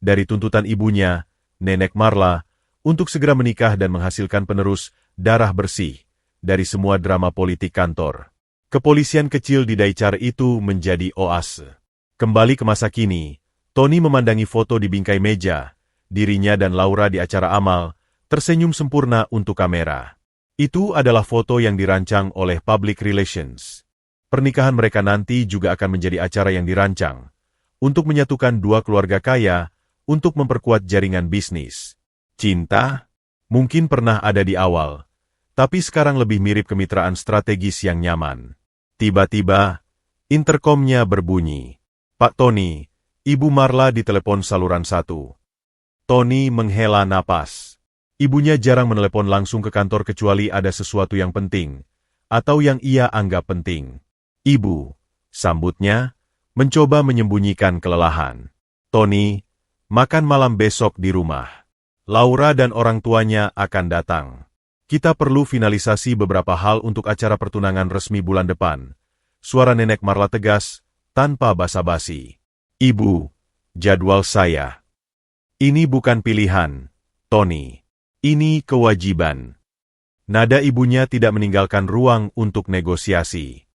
dari tuntutan ibunya, Nenek Marla, untuk segera menikah dan menghasilkan penerus darah bersih, dari semua drama politik kantor. Kepolisian kecil di Daichar itu menjadi oase. Kembali ke masa kini, Tony memandangi foto di bingkai meja, dirinya dan Laura di acara amal, tersenyum sempurna untuk kamera. Itu adalah foto yang dirancang oleh Public Relations. Pernikahan mereka nanti juga akan menjadi acara yang dirancang untuk menyatukan dua keluarga kaya untuk memperkuat jaringan bisnis. Cinta mungkin pernah ada di awal, tapi sekarang lebih mirip kemitraan strategis yang nyaman. Tiba-tiba, interkomnya berbunyi. Pak Tony, Ibu Marla ditelepon saluran 1. Tony menghela napas. Ibunya jarang menelepon langsung ke kantor kecuali ada sesuatu yang penting, atau yang ia anggap penting. Ibu, sambutnya, mencoba menyembunyikan kelelahan. Tony, makan malam besok di rumah. Laura dan orang tuanya akan datang. Kita perlu finalisasi beberapa hal untuk acara pertunangan resmi bulan depan. Suara Nenek Marla tegas, tanpa basa-basi. Ibu, jadwal saya. Ini bukan pilihan, Tony. Ini kewajiban. Nada ibunya tidak meninggalkan ruang untuk negosiasi.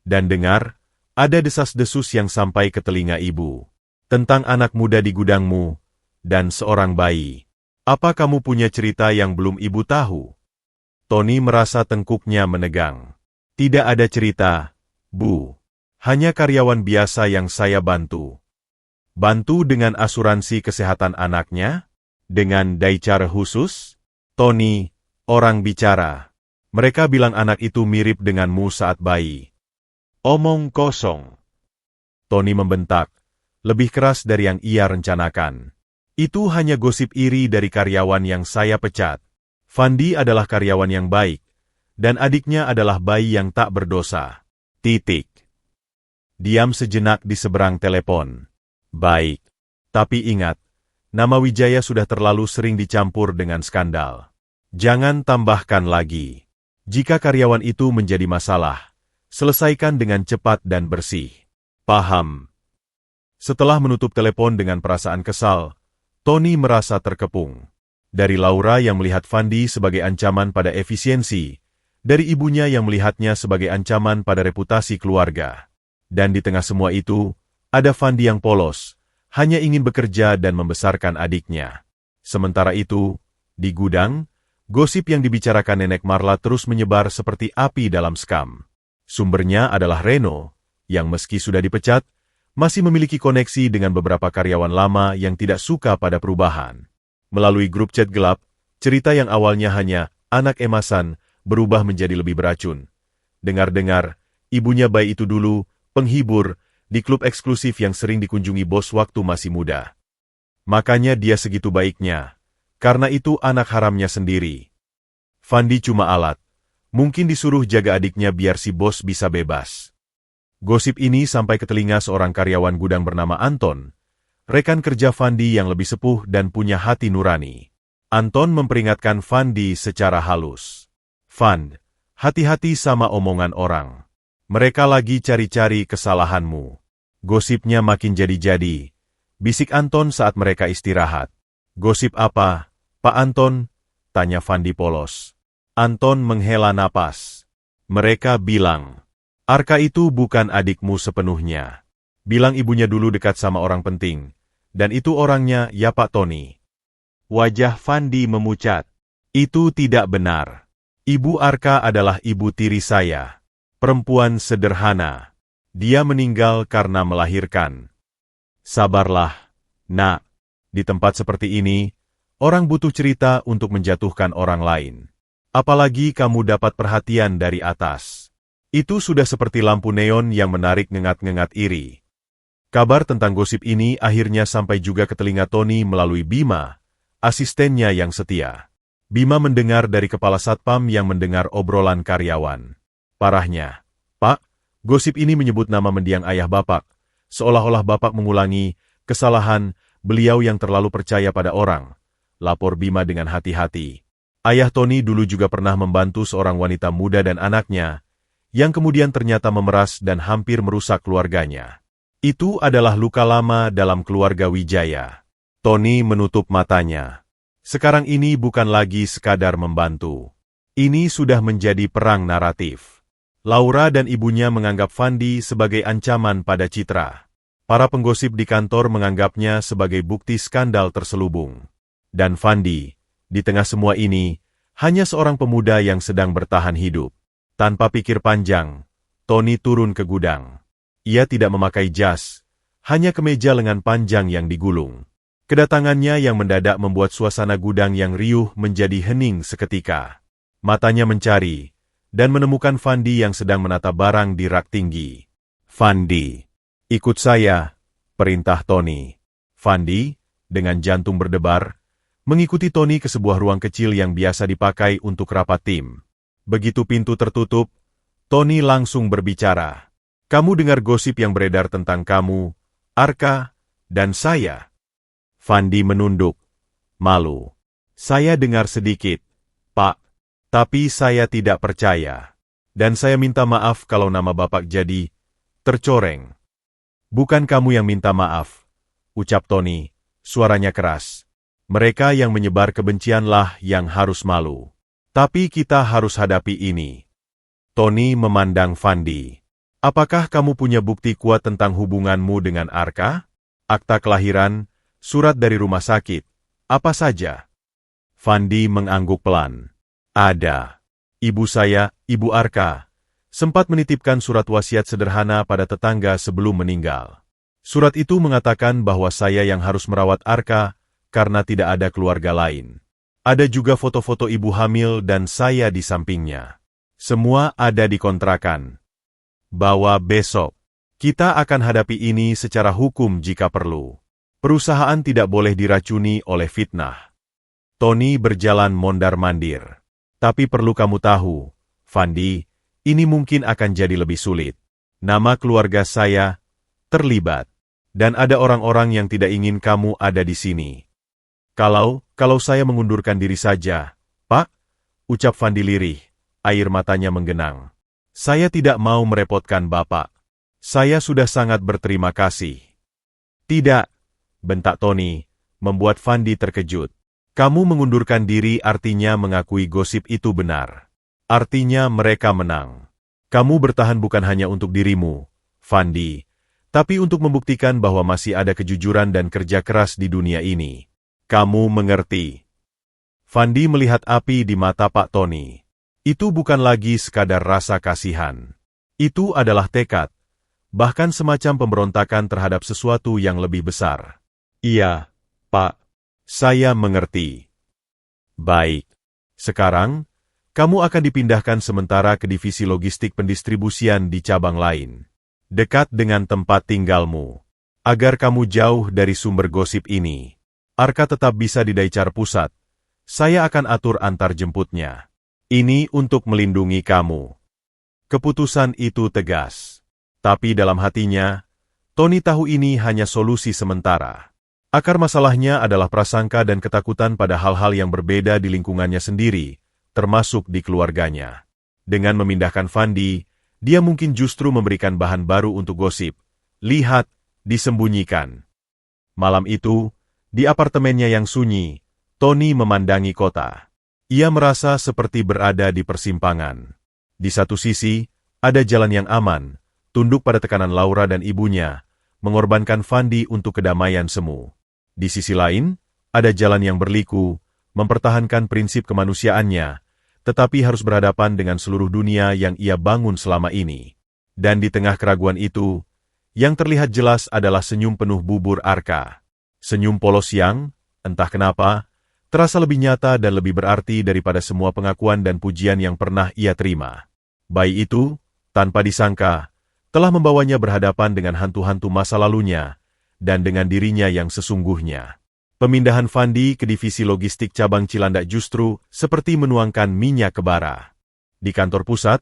Dan dengar, ada desas-desus yang sampai ke telinga ibu. Tentang anak muda di gudangmu, dan seorang bayi. Apa kamu punya cerita yang belum ibu tahu? Tony merasa tengkuknya menegang. Tidak ada cerita, Bu. Hanya karyawan biasa yang saya bantu. Bantu dengan asuransi kesehatan anaknya? Dengan dai cara khusus? Tony, orang bicara. Mereka bilang anak itu mirip denganmu saat bayi. Omong kosong. Tony membentak, lebih keras dari yang ia rencanakan. Itu hanya gosip iri dari karyawan yang saya pecat. Fandi adalah karyawan yang baik, dan adiknya adalah bayi yang tak berdosa. Titik. Diam sejenak di seberang telepon. Baik. Tapi ingat, nama Wijaya sudah terlalu sering dicampur dengan skandal. Jangan tambahkan lagi. Jika karyawan itu menjadi masalah, selesaikan dengan cepat dan bersih. Paham. Setelah menutup telepon dengan perasaan kesal, Tony merasa terkepung. Dari Laura yang melihat Fandi sebagai ancaman pada efisiensi, dari ibunya yang melihatnya sebagai ancaman pada reputasi keluarga. Dan di tengah semua itu, ada Fandi yang polos, hanya ingin bekerja dan membesarkan adiknya. Sementara itu, di gudang, gosip yang dibicarakan Nenek Marla terus menyebar seperti api dalam skam. Sumbernya adalah Reno, yang meski sudah dipecat, masih memiliki koneksi dengan beberapa karyawan lama yang tidak suka pada perubahan. Melalui grup chat gelap, cerita yang awalnya hanya anak emasan berubah menjadi lebih beracun. Dengar-dengar, ibunya bayi itu dulu penghibur di klub eksklusif yang sering dikunjungi bos waktu masih muda. Makanya dia segitu baiknya, karena itu anak haramnya sendiri. Fandi cuma alat, mungkin disuruh jaga adiknya biar si bos bisa bebas. Gosip ini sampai ke telinga seorang karyawan gudang bernama Anton, rekan kerja Fandi yang lebih sepuh dan punya hati nurani. Anton memperingatkan Fandi secara halus. Fand, hati-hati sama omongan orang. Mereka lagi cari-cari kesalahanmu. Gosipnya makin jadi-jadi. Bisik Anton saat mereka istirahat. Gosip apa, Pak Anton? Tanya Fandi polos. Anton menghela napas. Mereka bilang, Arka itu bukan adikmu sepenuhnya. Bilang ibunya dulu dekat sama orang penting. Dan itu orangnya ya Pak Tony. Wajah Fandi memucat. Itu tidak benar. Ibu Arka adalah ibu tiri saya. Perempuan sederhana. Dia meninggal karena melahirkan. Sabarlah, nak. Di tempat seperti ini, orang butuh cerita untuk menjatuhkan orang lain. Apalagi kamu dapat perhatian dari atas. Itu sudah seperti lampu neon yang menarik ngengat-ngengat iri. Kabar tentang gosip ini akhirnya sampai juga ke telinga Tony melalui Bima, asistennya yang setia. Bima mendengar dari kepala satpam yang mendengar obrolan karyawan. Parahnya, Pak, gosip ini menyebut nama mendiang ayah Bapak, seolah-olah Bapak mengulangi kesalahan beliau yang terlalu percaya pada orang. Lapor Bima dengan hati-hati. Ayah Tony dulu juga pernah membantu seorang wanita muda dan anaknya, yang kemudian ternyata memeras dan hampir merusak keluarganya. Itu adalah luka lama dalam keluarga Wijaya. Tony menutup matanya. Sekarang ini bukan lagi sekadar membantu. Ini sudah menjadi perang naratif. Laura dan ibunya menganggap Fandi sebagai ancaman pada citra. Para penggosip di kantor menganggapnya sebagai bukti skandal terselubung. Dan Fandi, di tengah semua ini, hanya seorang pemuda yang sedang bertahan hidup. Tanpa pikir panjang, Tony turun ke gudang. Ia tidak memakai jas, hanya kemeja lengan panjang yang digulung. Kedatangannya yang mendadak membuat suasana gudang yang riuh menjadi hening seketika. Matanya mencari, dan menemukan Fandi yang sedang menata barang di rak tinggi. Fandi, ikut saya, perintah Tony. Fandi, dengan jantung berdebar, mengikuti Tony ke sebuah ruang kecil yang biasa dipakai untuk rapat tim. Begitu pintu tertutup, Tony langsung berbicara. Kamu dengar gosip yang beredar tentang kamu, Arka, dan saya? Fandi menunduk. Malu. Saya dengar sedikit, Pak. Tapi saya tidak percaya. Dan saya minta maaf kalau nama Bapak jadi tercoreng. Bukan kamu yang minta maaf, ucap Tony, suaranya keras. Mereka yang menyebar kebencianlah yang harus malu. Tapi kita harus hadapi ini. Tony memandang Fandi. Apakah kamu punya bukti kuat tentang hubunganmu dengan Arka? Akta kelahiran, surat dari rumah sakit, apa saja? Fandi mengangguk pelan. Ada. Ibu saya, Ibu Arka, sempat menitipkan surat wasiat sederhana pada tetangga sebelum meninggal. Surat itu mengatakan bahwa saya yang harus merawat Arka karena tidak ada keluarga lain. Ada juga foto-foto ibu hamil dan saya di sampingnya. Semua ada di kontrakan. Bahwa besok, kita akan hadapi ini secara hukum jika perlu. Perusahaan tidak boleh diracuni oleh fitnah. Tony berjalan mondar-mandir. Tapi perlu kamu tahu, Fandi, ini mungkin akan jadi lebih sulit. Nama keluarga saya terlibat. Dan ada orang-orang yang tidak ingin kamu ada di sini. Kalau saya mengundurkan diri saja, Pak, ucap Fandi lirih, air matanya menggenang. Saya tidak mau merepotkan Bapak. Saya sudah sangat berterima kasih. Tidak, bentak Tony, membuat Fandi terkejut. Kamu mengundurkan diri artinya mengakui gosip itu benar. Artinya mereka menang. Kamu bertahan bukan hanya untuk dirimu, Fandi, tapi untuk membuktikan bahwa masih ada kejujuran dan kerja keras di dunia ini. Kamu mengerti. Fandi melihat api di mata Pak Tony. Itu bukan lagi sekadar rasa kasihan. Itu adalah tekad, bahkan semacam pemberontakan terhadap sesuatu yang lebih besar. Iya, Pak. Saya mengerti. Baik. Sekarang, kamu akan dipindahkan sementara ke divisi logistik pendistribusian di cabang lain, dekat dengan tempat tinggalmu. Agar kamu jauh dari sumber gosip ini. Arka tetap bisa di Daicar Pusat. Saya akan atur antar jemputnya. Ini untuk melindungi kamu. Keputusan itu tegas. Tapi dalam hatinya, Tony tahu ini hanya solusi sementara. Akar masalahnya adalah prasangka dan ketakutan pada hal-hal yang berbeda di lingkungannya sendiri, termasuk di keluarganya. Dengan memindahkan Fandi, dia mungkin justru memberikan bahan baru untuk gosip. Lihat, disembunyikan. Malam itu, di apartemennya yang sunyi, Tony memandangi kota. Ia merasa seperti berada di persimpangan. Di satu sisi, ada jalan yang aman, tunduk pada tekanan Laura dan ibunya, mengorbankan Fandi untuk kedamaian semu. Di sisi lain, ada jalan yang berliku, mempertahankan prinsip kemanusiaannya, tetapi harus berhadapan dengan seluruh dunia yang ia bangun selama ini. Dan di tengah keraguan itu, yang terlihat jelas adalah senyum penuh bubur Arka. Senyum polos yang, entah kenapa, terasa lebih nyata dan lebih berarti daripada semua pengakuan dan pujian yang pernah ia terima. Bayi itu, tanpa disangka, telah membawanya berhadapan dengan hantu-hantu masa lalunya, dan dengan dirinya yang sesungguhnya. Pemindahan Fandi ke divisi logistik cabang Cilandak justru seperti menuangkan minyak ke bara. Di kantor pusat,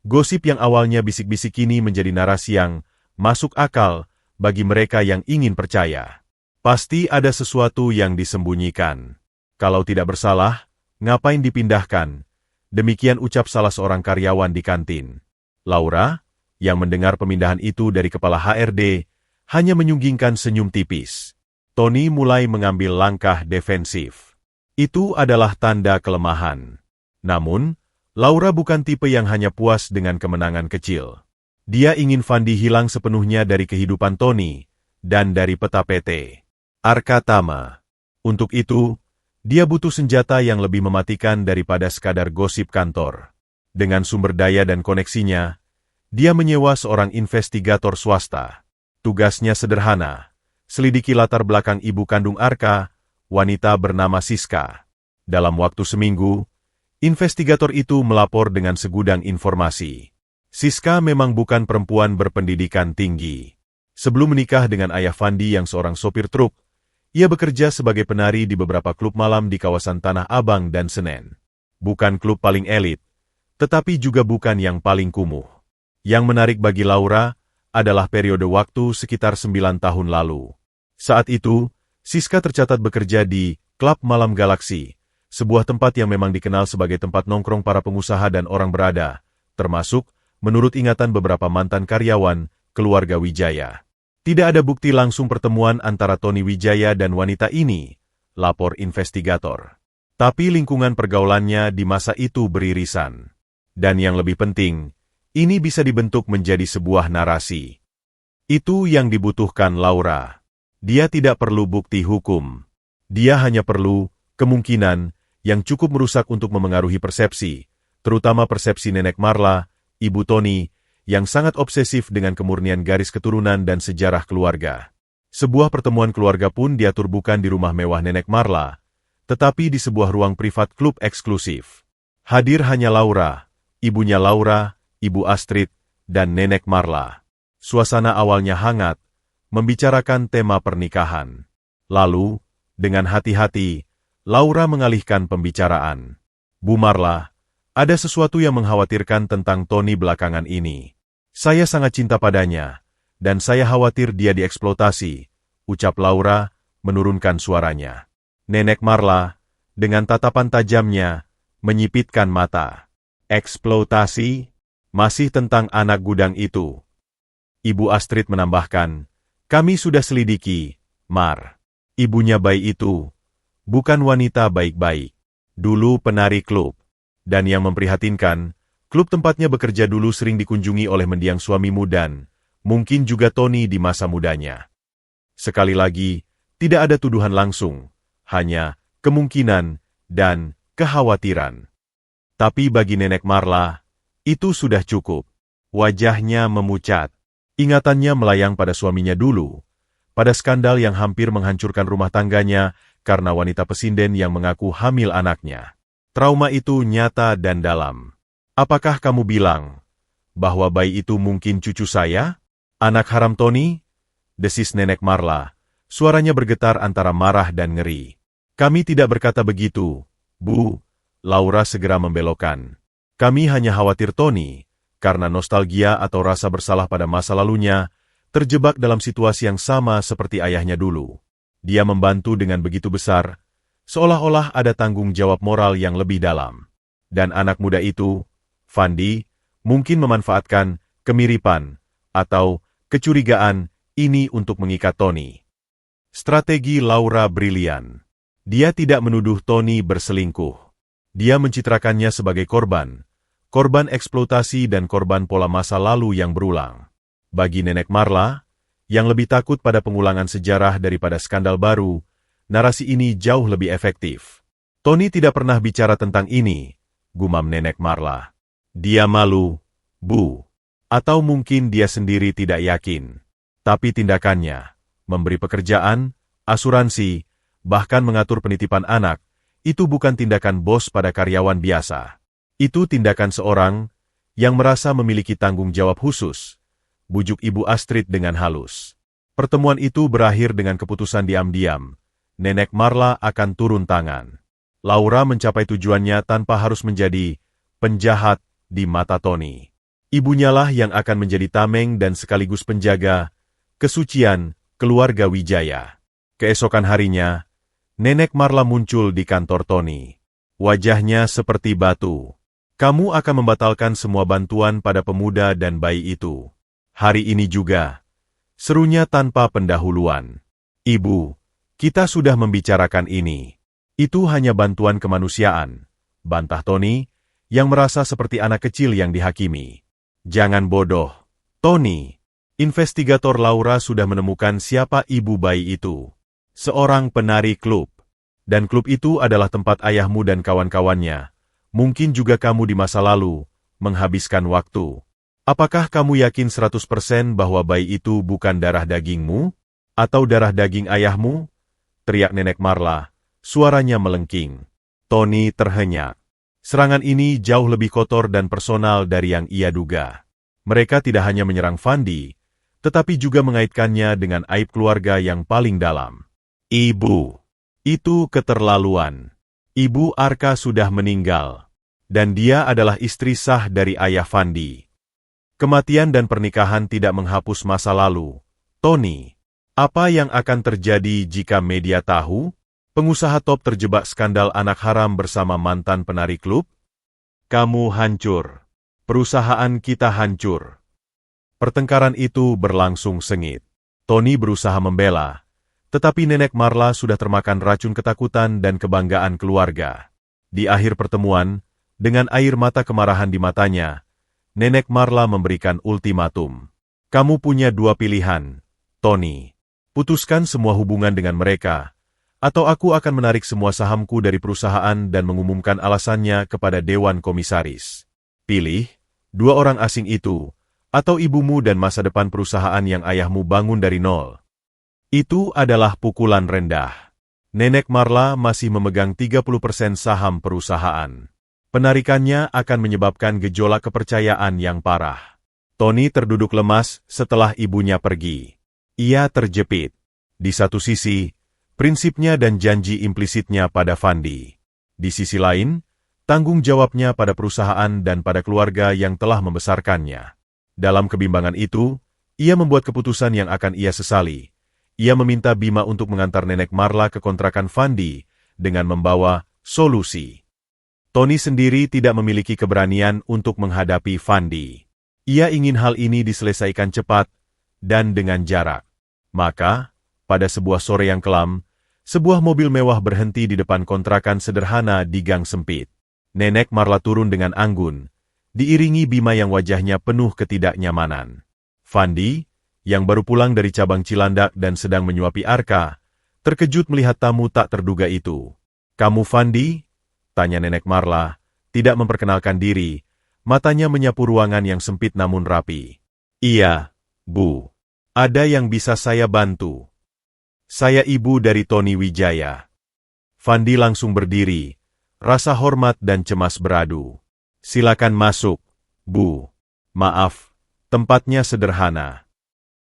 gosip yang awalnya bisik-bisik kini menjadi narasi yang masuk akal bagi mereka yang ingin percaya. Pasti ada sesuatu yang disembunyikan. Kalau tidak bersalah, ngapain dipindahkan? Demikian ucap salah seorang karyawan di kantin. Laura, yang mendengar pemindahan itu dari kepala HRD, hanya menyunggingkan senyum tipis. Tony mulai mengambil langkah defensif. Itu adalah tanda kelemahan. Namun, Laura bukan tipe yang hanya puas dengan kemenangan kecil. Dia ingin Fandi hilang sepenuhnya dari kehidupan Tony, dan dari peta PT. Arka Tama. Untuk itu, dia butuh senjata yang lebih mematikan daripada sekadar gosip kantor. Dengan sumber daya dan koneksinya, dia menyewa seorang investigator swasta. Tugasnya sederhana, selidiki latar belakang ibu kandung Arka, wanita bernama Siska. Dalam waktu seminggu, investigator itu melapor dengan segudang informasi. Siska memang bukan perempuan berpendidikan tinggi. Sebelum menikah dengan ayah Fandi yang seorang sopir truk, ia bekerja sebagai penari di beberapa klub malam di kawasan Tanah Abang dan Senen. Bukan klub paling elit, tetapi juga bukan yang paling kumuh. Yang menarik bagi Laura adalah periode waktu sekitar 9 tahun lalu. Saat itu, Siska tercatat bekerja di Klub Malam Galaksi, sebuah tempat yang memang dikenal sebagai tempat nongkrong para pengusaha dan orang berada, termasuk, menurut ingatan beberapa mantan karyawan, keluarga Wijaya. Tidak ada bukti langsung pertemuan antara Tony Wijaya dan wanita ini, lapor investigator. Tapi lingkungan pergaulannya di masa itu beririsan. Dan yang lebih penting, ini bisa dibentuk menjadi sebuah narasi. Itu yang dibutuhkan Laura. Dia tidak perlu bukti hukum. Dia hanya perlu kemungkinan yang cukup merusak untuk memengaruhi persepsi, terutama persepsi Nenek Marla, Ibu Tony, yang sangat obsesif dengan kemurnian garis keturunan dan sejarah keluarga. Sebuah pertemuan keluarga pun diatur bukan di rumah mewah Nenek Marla, tetapi di sebuah ruang privat klub eksklusif. Hadir hanya Laura, ibunya Laura, Ibu Astrid, dan Nenek Marla. Suasana awalnya hangat, membicarakan tema pernikahan. Lalu, dengan hati-hati, Laura mengalihkan pembicaraan. Bu Marla, ada sesuatu yang mengkhawatirkan tentang Tony belakangan ini. Saya sangat cinta padanya, dan saya khawatir dia dieksploitasi, ucap Laura, menurunkan suaranya. Nenek Marla, dengan tatapan tajamnya, menyipitkan mata. Eksploitasi? Masih tentang anak gudang itu. Ibu Astrid menambahkan, kami sudah selidiki, Mar. Ibunya bayi itu bukan wanita baik-baik. Dulu penari klub. Dan yang memprihatinkan, klub tempatnya bekerja dulu sering dikunjungi oleh mendiang suamimu dan mungkin juga Tony di masa mudanya. Sekali lagi, tidak ada tuduhan langsung, hanya kemungkinan dan kekhawatiran. Tapi bagi Nenek Marla, itu sudah cukup. Wajahnya memucat. Ingatannya melayang pada suaminya dulu, pada skandal yang hampir menghancurkan rumah tangganya karena wanita pesinden yang mengaku hamil anaknya. Trauma itu nyata dan dalam. Apakah kamu bilang bahwa bayi itu mungkin cucu saya? Anak haram Tony? Desis Nenek Marla. Suaranya bergetar antara marah dan ngeri. Kami tidak berkata begitu, Bu. Laura segera membelokkan. Kami hanya khawatir Tony, karena nostalgia atau rasa bersalah pada masa lalunya, terjebak dalam situasi yang sama seperti ayahnya dulu. Dia membantu dengan begitu besar, seolah-olah ada tanggung jawab moral yang lebih dalam. Dan anak muda itu, Fandi, mungkin memanfaatkan kemiripan atau kecurigaan ini untuk mengikat Tony. Strategi Laura brilian. Dia tidak menuduh Tony berselingkuh. Dia mencitrakannya sebagai korban eksploitasi dan korban pola masa lalu yang berulang. Bagi Nenek Marla, yang lebih takut pada pengulangan sejarah daripada skandal baru, narasi ini jauh lebih efektif. Tony tidak pernah bicara tentang ini, gumam Nenek Marla. Dia malu, Bu. Atau mungkin dia sendiri tidak yakin. Tapi tindakannya, memberi pekerjaan, asuransi, bahkan mengatur penitipan anak, itu bukan tindakan bos pada karyawan biasa. Itu tindakan seorang yang merasa memiliki tanggung jawab khusus, bujuk Ibu Astrid dengan halus. Pertemuan itu berakhir dengan keputusan diam-diam. Nenek Marla akan turun tangan. Laura mencapai tujuannya tanpa harus menjadi penjahat di mata Tony. Ibunyalah yang akan menjadi tameng dan sekaligus penjaga kesucian keluarga Wijaya. Keesokan harinya, Nenek Marla muncul di kantor Tony. Wajahnya seperti batu. Kamu akan membatalkan semua bantuan pada pemuda dan bayi itu. Hari ini juga. Serunya tanpa pendahuluan. Ibu, kita sudah membicarakan ini. Itu hanya bantuan kemanusiaan. Bantah Tony, yang merasa seperti anak kecil yang dihakimi. Jangan bodoh. Tony, investigator Laura sudah menemukan siapa ibu bayi itu. Seorang penari klub. Dan klub itu adalah tempat ayahmu dan kawan-kawannya. Mungkin juga kamu di masa lalu, menghabiskan waktu. Apakah kamu yakin 100% bahwa bayi itu bukan darah dagingmu? Atau darah daging ayahmu? Teriak Nenek Marla, suaranya melengking. Tony terhenyak. Serangan ini jauh lebih kotor dan personal dari yang ia duga. Mereka tidak hanya menyerang Fandi, tetapi juga mengaitkannya dengan aib keluarga yang paling dalam. Ibu, itu keterlaluan. Ibu Arka sudah meninggal, dan dia adalah istri sah dari ayah Fandi. Kematian dan pernikahan tidak menghapus masa lalu. Tony, apa yang akan terjadi jika media tahu? Pengusaha top terjebak skandal anak haram bersama mantan penari klub? Kamu hancur. Perusahaan kita hancur. Pertengkaran itu berlangsung sengit. Tony berusaha membela, tetapi Nenek Marla sudah termakan racun ketakutan dan kebanggaan keluarga. Di akhir pertemuan, dengan air mata kemarahan di matanya, Nenek Marla memberikan ultimatum. Kamu punya dua pilihan, Tony. Putuskan semua hubungan dengan mereka, Atau aku akan menarik semua sahamku dari perusahaan dan mengumumkan alasannya kepada Dewan Komisaris. Pilih, dua orang asing itu, atau ibumu dan masa depan perusahaan yang ayahmu bangun dari nol. Itu adalah pukulan rendah. Nenek Marla masih memegang 30% saham perusahaan. Penarikannya akan menyebabkan gejolak kepercayaan yang parah. Tony terduduk lemas setelah ibunya pergi. Ia terjepit. Di satu sisi, prinsipnya dan janji implisitnya pada Fandi. Di sisi lain, tanggung jawabnya pada perusahaan dan pada keluarga yang telah membesarkannya. Dalam kebimbangan itu, ia membuat keputusan yang akan ia sesali. Ia meminta Bima untuk mengantar Nenek Marla ke kontrakan Fandi dengan membawa solusi. Tony sendiri tidak memiliki keberanian untuk menghadapi Fandi. Ia ingin hal ini diselesaikan cepat dan dengan jarak. Maka, pada sebuah sore yang kelam, sebuah mobil mewah berhenti di depan kontrakan sederhana di gang sempit. Nenek Marla turun dengan anggun, diiringi Bima yang wajahnya penuh ketidaknyamanan. Fandi, yang baru pulang dari cabang Cilandak dan sedang menyuapi Arka, terkejut melihat tamu tak terduga itu. "Kamu Fandi?" tanya Nenek Marla, tidak memperkenalkan diri, matanya menyapu ruangan yang sempit namun rapi. "Iya, Bu. Ada yang bisa saya bantu?" "Saya ibu dari Tony Wijaya." Fandi langsung berdiri, rasa hormat dan cemas beradu. "Silakan masuk, Bu. Maaf, tempatnya sederhana."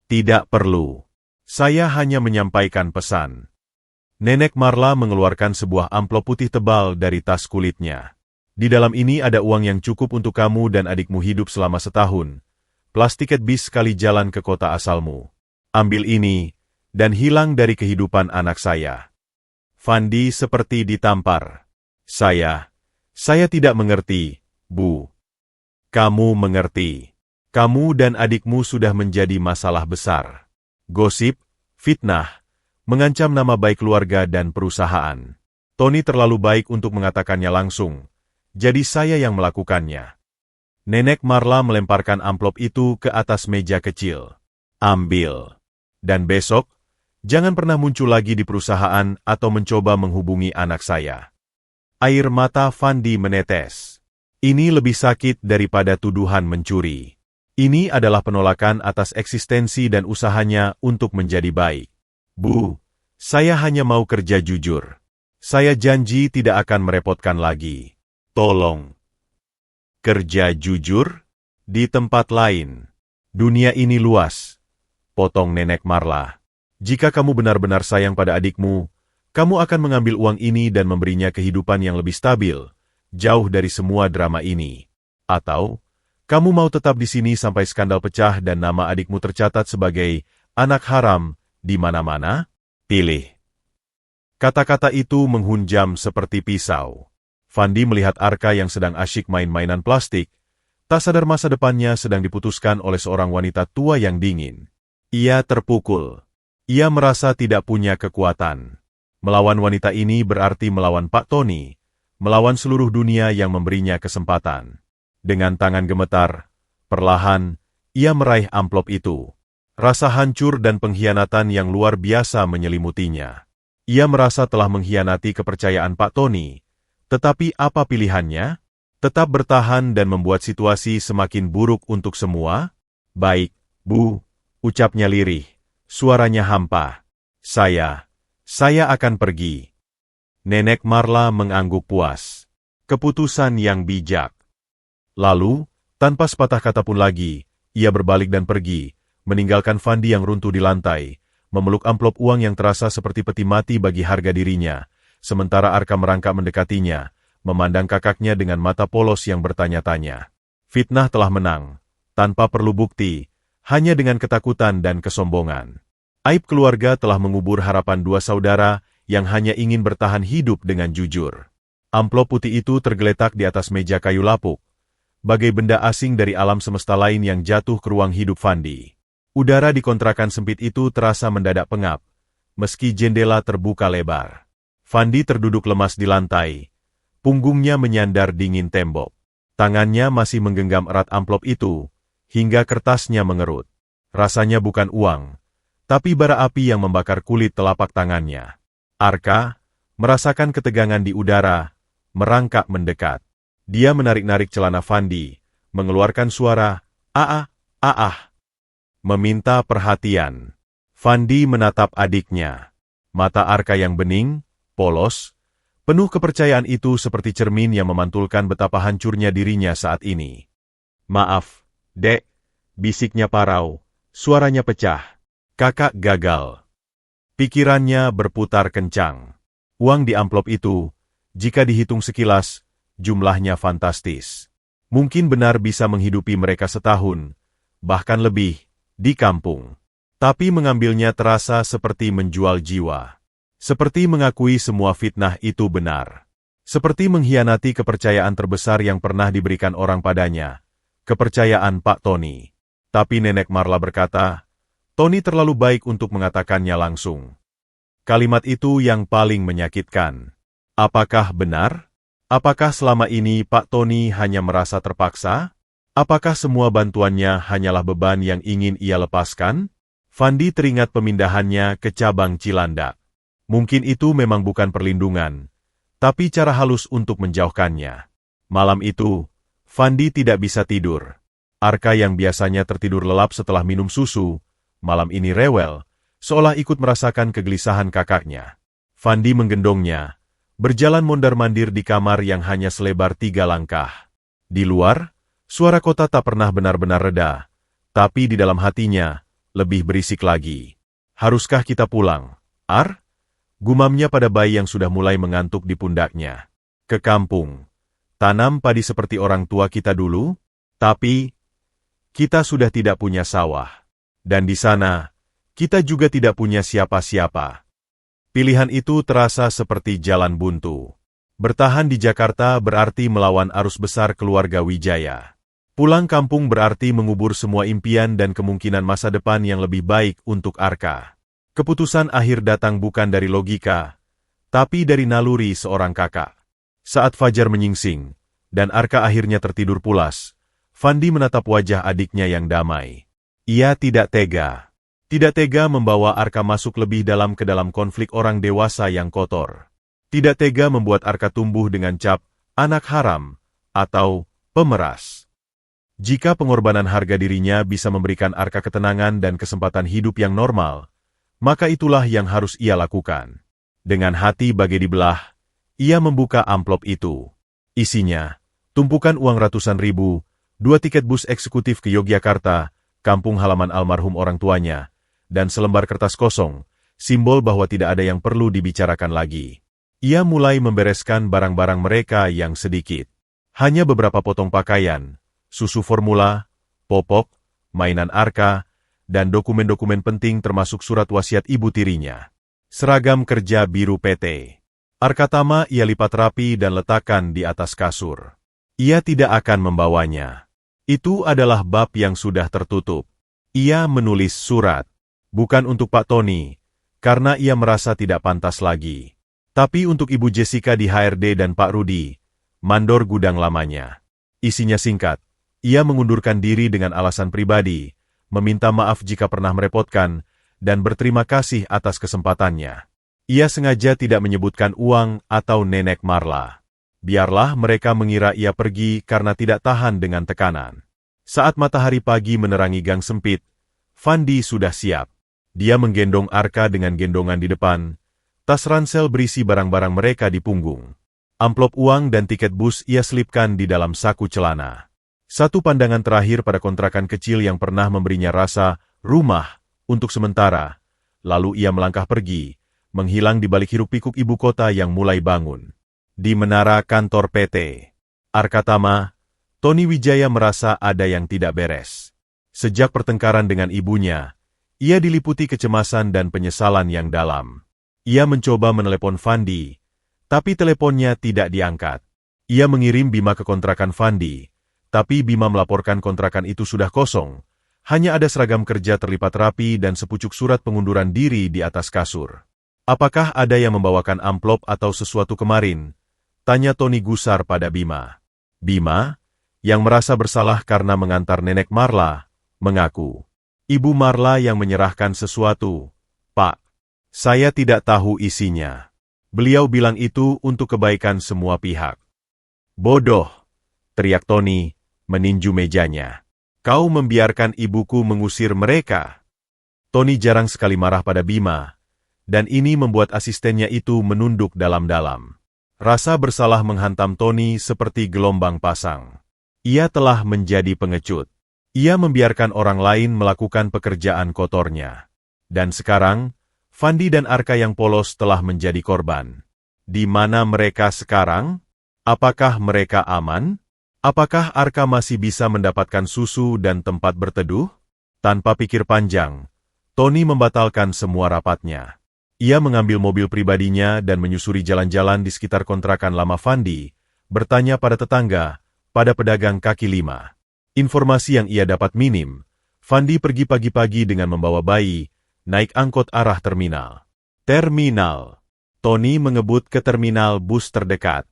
"Tidak perlu. Saya hanya menyampaikan pesan." Nenek Marla mengeluarkan sebuah amplop putih tebal dari tas kulitnya. "Di dalam ini ada uang yang cukup untuk kamu dan adikmu hidup selama setahun. Plus tiket bis sekali jalan ke kota asalmu. Ambil ini, dan hilang dari kehidupan anak saya." Fandi seperti ditampar. Saya tidak mengerti, Bu." "Kamu mengerti. Kamu dan adikmu sudah menjadi masalah besar. Gosip, fitnah, mengancam nama baik keluarga dan perusahaan. Tony terlalu baik untuk mengatakannya langsung, jadi saya yang melakukannya." Nenek Marla melemparkan amplop itu ke atas meja kecil. "Ambil. Dan besok, jangan pernah muncul lagi di perusahaan atau mencoba menghubungi anak saya." Air mata Fandi menetes. Ini lebih sakit daripada tuduhan mencuri. Ini adalah penolakan atas eksistensi dan usahanya untuk menjadi baik. "Bu, saya hanya mau kerja jujur. Saya janji tidak akan merepotkan lagi. Tolong." "Kerja jujur? Di tempat lain. Dunia ini luas," potong Nenek Marla. "Jika kamu benar-benar sayang pada adikmu, kamu akan mengambil uang ini dan memberinya kehidupan yang lebih stabil, jauh dari semua drama ini. Atau, kamu mau tetap di sini sampai skandal pecah dan nama adikmu tercatat sebagai anak haram di mana-mana? Pilih." Kata-kata itu menghunjam seperti pisau. Fandi melihat Arka yang sedang asyik main-mainan plastik, tak sadar masa depannya sedang diputuskan oleh seorang wanita tua yang dingin. Ia terpukul. Ia merasa tidak punya kekuatan. Melawan wanita ini berarti melawan Pak Tony, melawan seluruh dunia yang memberinya kesempatan. Dengan tangan gemetar, perlahan, ia meraih amplop itu. Rasa hancur dan pengkhianatan yang luar biasa menyelimutinya. Ia merasa telah mengkhianati kepercayaan Pak Tony, tetapi apa pilihannya? Tetap bertahan dan membuat situasi semakin buruk untuk semua? "Baik, Bu," ucapnya lirih, suaranya hampa. Saya akan pergi." Nenek Marla mengangguk puas. Keputusan yang bijak. Lalu, tanpa sepatah kata pun lagi, ia berbalik dan pergi, meninggalkan Fandi yang runtuh di lantai, memeluk amplop uang yang terasa seperti peti mati bagi harga dirinya, sementara Arka merangkak mendekatinya, memandang kakaknya dengan mata polos yang bertanya-tanya. Fitnah telah menang, tanpa perlu bukti, hanya dengan ketakutan dan kesombongan. Aib keluarga telah mengubur harapan dua saudara yang hanya ingin bertahan hidup dengan jujur. Amplop putih itu tergeletak di atas meja kayu lapuk, bagai benda asing dari alam semesta lain yang jatuh ke ruang hidup Fandi. Udara di kontrakan sempit itu terasa mendadak pengap, meski jendela terbuka lebar. Fandi terduduk lemas di lantai, punggungnya menyandar dingin tembok. Tangannya masih menggenggam erat amplop itu, hingga kertasnya mengerut. Rasanya bukan uang, tapi bara api yang membakar kulit telapak tangannya. Arka, merasakan ketegangan di udara, merangkak mendekat. Dia menarik-narik celana Fandi, mengeluarkan suara, "Ah, ah, ah," meminta perhatian. Fandi menatap adiknya. Mata Arka yang bening, polos, penuh kepercayaan itu seperti cermin yang memantulkan betapa hancurnya dirinya saat ini. "Maaf, Dek," bisiknya parau, suaranya pecah. "Kakak gagal." Pikirannya berputar kencang. Uang di amplop itu, jika dihitung sekilas, jumlahnya fantastis. Mungkin benar bisa menghidupi mereka setahun, bahkan lebih, di kampung. Tapi mengambilnya terasa seperti menjual jiwa. Seperti mengakui semua fitnah itu benar. Seperti mengkhianati kepercayaan terbesar yang pernah diberikan orang padanya. Kepercayaan Pak Tony. Tapi Nenek Marla berkata, Tony terlalu baik untuk mengatakannya langsung. Kalimat itu yang paling menyakitkan. Apakah benar? Apakah selama ini Pak Tony hanya merasa terpaksa? Apakah semua bantuannya hanyalah beban yang ingin ia lepaskan? Fandi teringat pemindahannya ke cabang Cilandak. Mungkin itu memang bukan perlindungan, tapi cara halus untuk menjauhkannya. Malam itu, Fandi tidak bisa tidur. Arka yang biasanya tertidur lelap setelah minum susu, malam ini rewel, seolah ikut merasakan kegelisahan kakaknya. Fandi menggendongnya, berjalan mondar-mandir di kamar yang hanya selebar 3 langkah. Di luar, suara kota tak pernah benar-benar reda, tapi di dalam hatinya, lebih berisik lagi. "Haruskah kita pulang, Ar?" Gumamnya pada bayi yang sudah mulai mengantuk di pundaknya. "Ke kampung. Tanam padi seperti orang tua kita dulu, tapi kita sudah tidak punya sawah. Dan di sana, kita juga tidak punya siapa-siapa." Pilihan itu terasa seperti jalan buntu. Bertahan di Jakarta berarti melawan arus besar keluarga Wijaya. Pulang kampung berarti mengubur semua impian dan kemungkinan masa depan yang lebih baik untuk Arka. Keputusan akhir datang bukan dari logika, tapi dari naluri seorang kakak. Saat fajar menyingsing, dan Arka akhirnya tertidur pulas, Fandi menatap wajah adiknya yang damai. Ia tidak tega. Tidak tega membawa Arka masuk lebih dalam ke dalam konflik orang dewasa yang kotor. Tidak tega membuat Arka tumbuh dengan cap, anak haram, atau pemeras. Jika pengorbanan harga dirinya bisa memberikan Arka ketenangan dan kesempatan hidup yang normal, maka itulah yang harus ia lakukan. Dengan hati bagai dibelah, ia membuka amplop itu. Isinya, tumpukan uang ratusan ribu, 2 tiket bus eksekutif ke Yogyakarta, kampung halaman almarhum orang tuanya, dan selembar kertas kosong, simbol bahwa tidak ada yang perlu dibicarakan lagi. Ia mulai membereskan barang-barang mereka yang sedikit. Hanya beberapa potong pakaian, susu formula, popok, mainan Arka, dan dokumen-dokumen penting termasuk surat wasiat ibu tirinya. Seragam kerja biru PT. Arka Tama ia lipat rapi dan letakkan di atas kasur. Ia tidak akan membawanya. Itu adalah bab yang sudah tertutup. Ia menulis surat. Bukan untuk Pak Tony, karena ia merasa tidak pantas lagi. Tapi untuk Ibu Jessica di HRD dan Pak Rudi, mandor gudang lamanya. Isinya singkat. Ia mengundurkan diri dengan alasan pribadi, meminta maaf jika pernah merepotkan, dan berterima kasih atas kesempatannya. Ia sengaja tidak menyebutkan uang atau Nenek Marla. Biarlah mereka mengira ia pergi karena tidak tahan dengan tekanan. Saat matahari pagi menerangi gang sempit, Fandi sudah siap. Dia menggendong Arka dengan gendongan di depan, tas ransel berisi barang-barang mereka di punggung. Amplop uang dan tiket bus ia selipkan di dalam saku celana. Satu pandangan terakhir pada kontrakan kecil yang pernah memberinya rasa rumah untuk sementara, lalu ia melangkah pergi, menghilang di balik hiruk-pikuk ibu kota yang mulai bangun. Di menara kantor PT Arka Tama, Tony Wijaya merasa ada yang tidak beres. Sejak pertengkaran dengan ibunya, ia diliputi kecemasan dan penyesalan yang dalam. Ia mencoba menelepon Fandi, tapi teleponnya tidak diangkat. Ia mengirim Bima ke kontrakan Fandi, tapi Bima melaporkan kontrakan itu sudah kosong. Hanya ada seragam kerja terlipat rapi dan sepucuk surat pengunduran diri di atas kasur. "Apakah ada yang membawakan amplop atau sesuatu kemarin?" tanya Tony gusar pada Bima. Bima, yang merasa bersalah karena mengantar Nenek Marla, mengaku. "Ibu Marla yang menyerahkan sesuatu, Pak. Saya tidak tahu isinya." Beliau bilang itu untuk kebaikan semua pihak. Bodoh, teriak Tony, meninju mejanya. Kau membiarkan ibuku mengusir mereka. Tony jarang sekali marah pada Bima, dan ini membuat asistennya itu menunduk dalam-dalam. Rasa bersalah menghantam Tony seperti gelombang pasang. Ia telah menjadi pengecut. Ia membiarkan orang lain melakukan pekerjaan kotornya. Dan sekarang, Fandi dan Arka yang polos telah menjadi korban. Di mana mereka sekarang? Apakah mereka aman? Apakah Arka masih bisa mendapatkan susu dan tempat berteduh? Tanpa pikir panjang, Tony membatalkan semua rapatnya. Ia mengambil mobil pribadinya dan menyusuri jalan-jalan di sekitar kontrakan lama Fandi, bertanya pada tetangga, pada pedagang kaki lima. Informasi yang ia dapat minim. Fandi pergi pagi-pagi dengan membawa bayi, naik angkot arah terminal. Terminal. Tony mengebut ke terminal bus terdekat.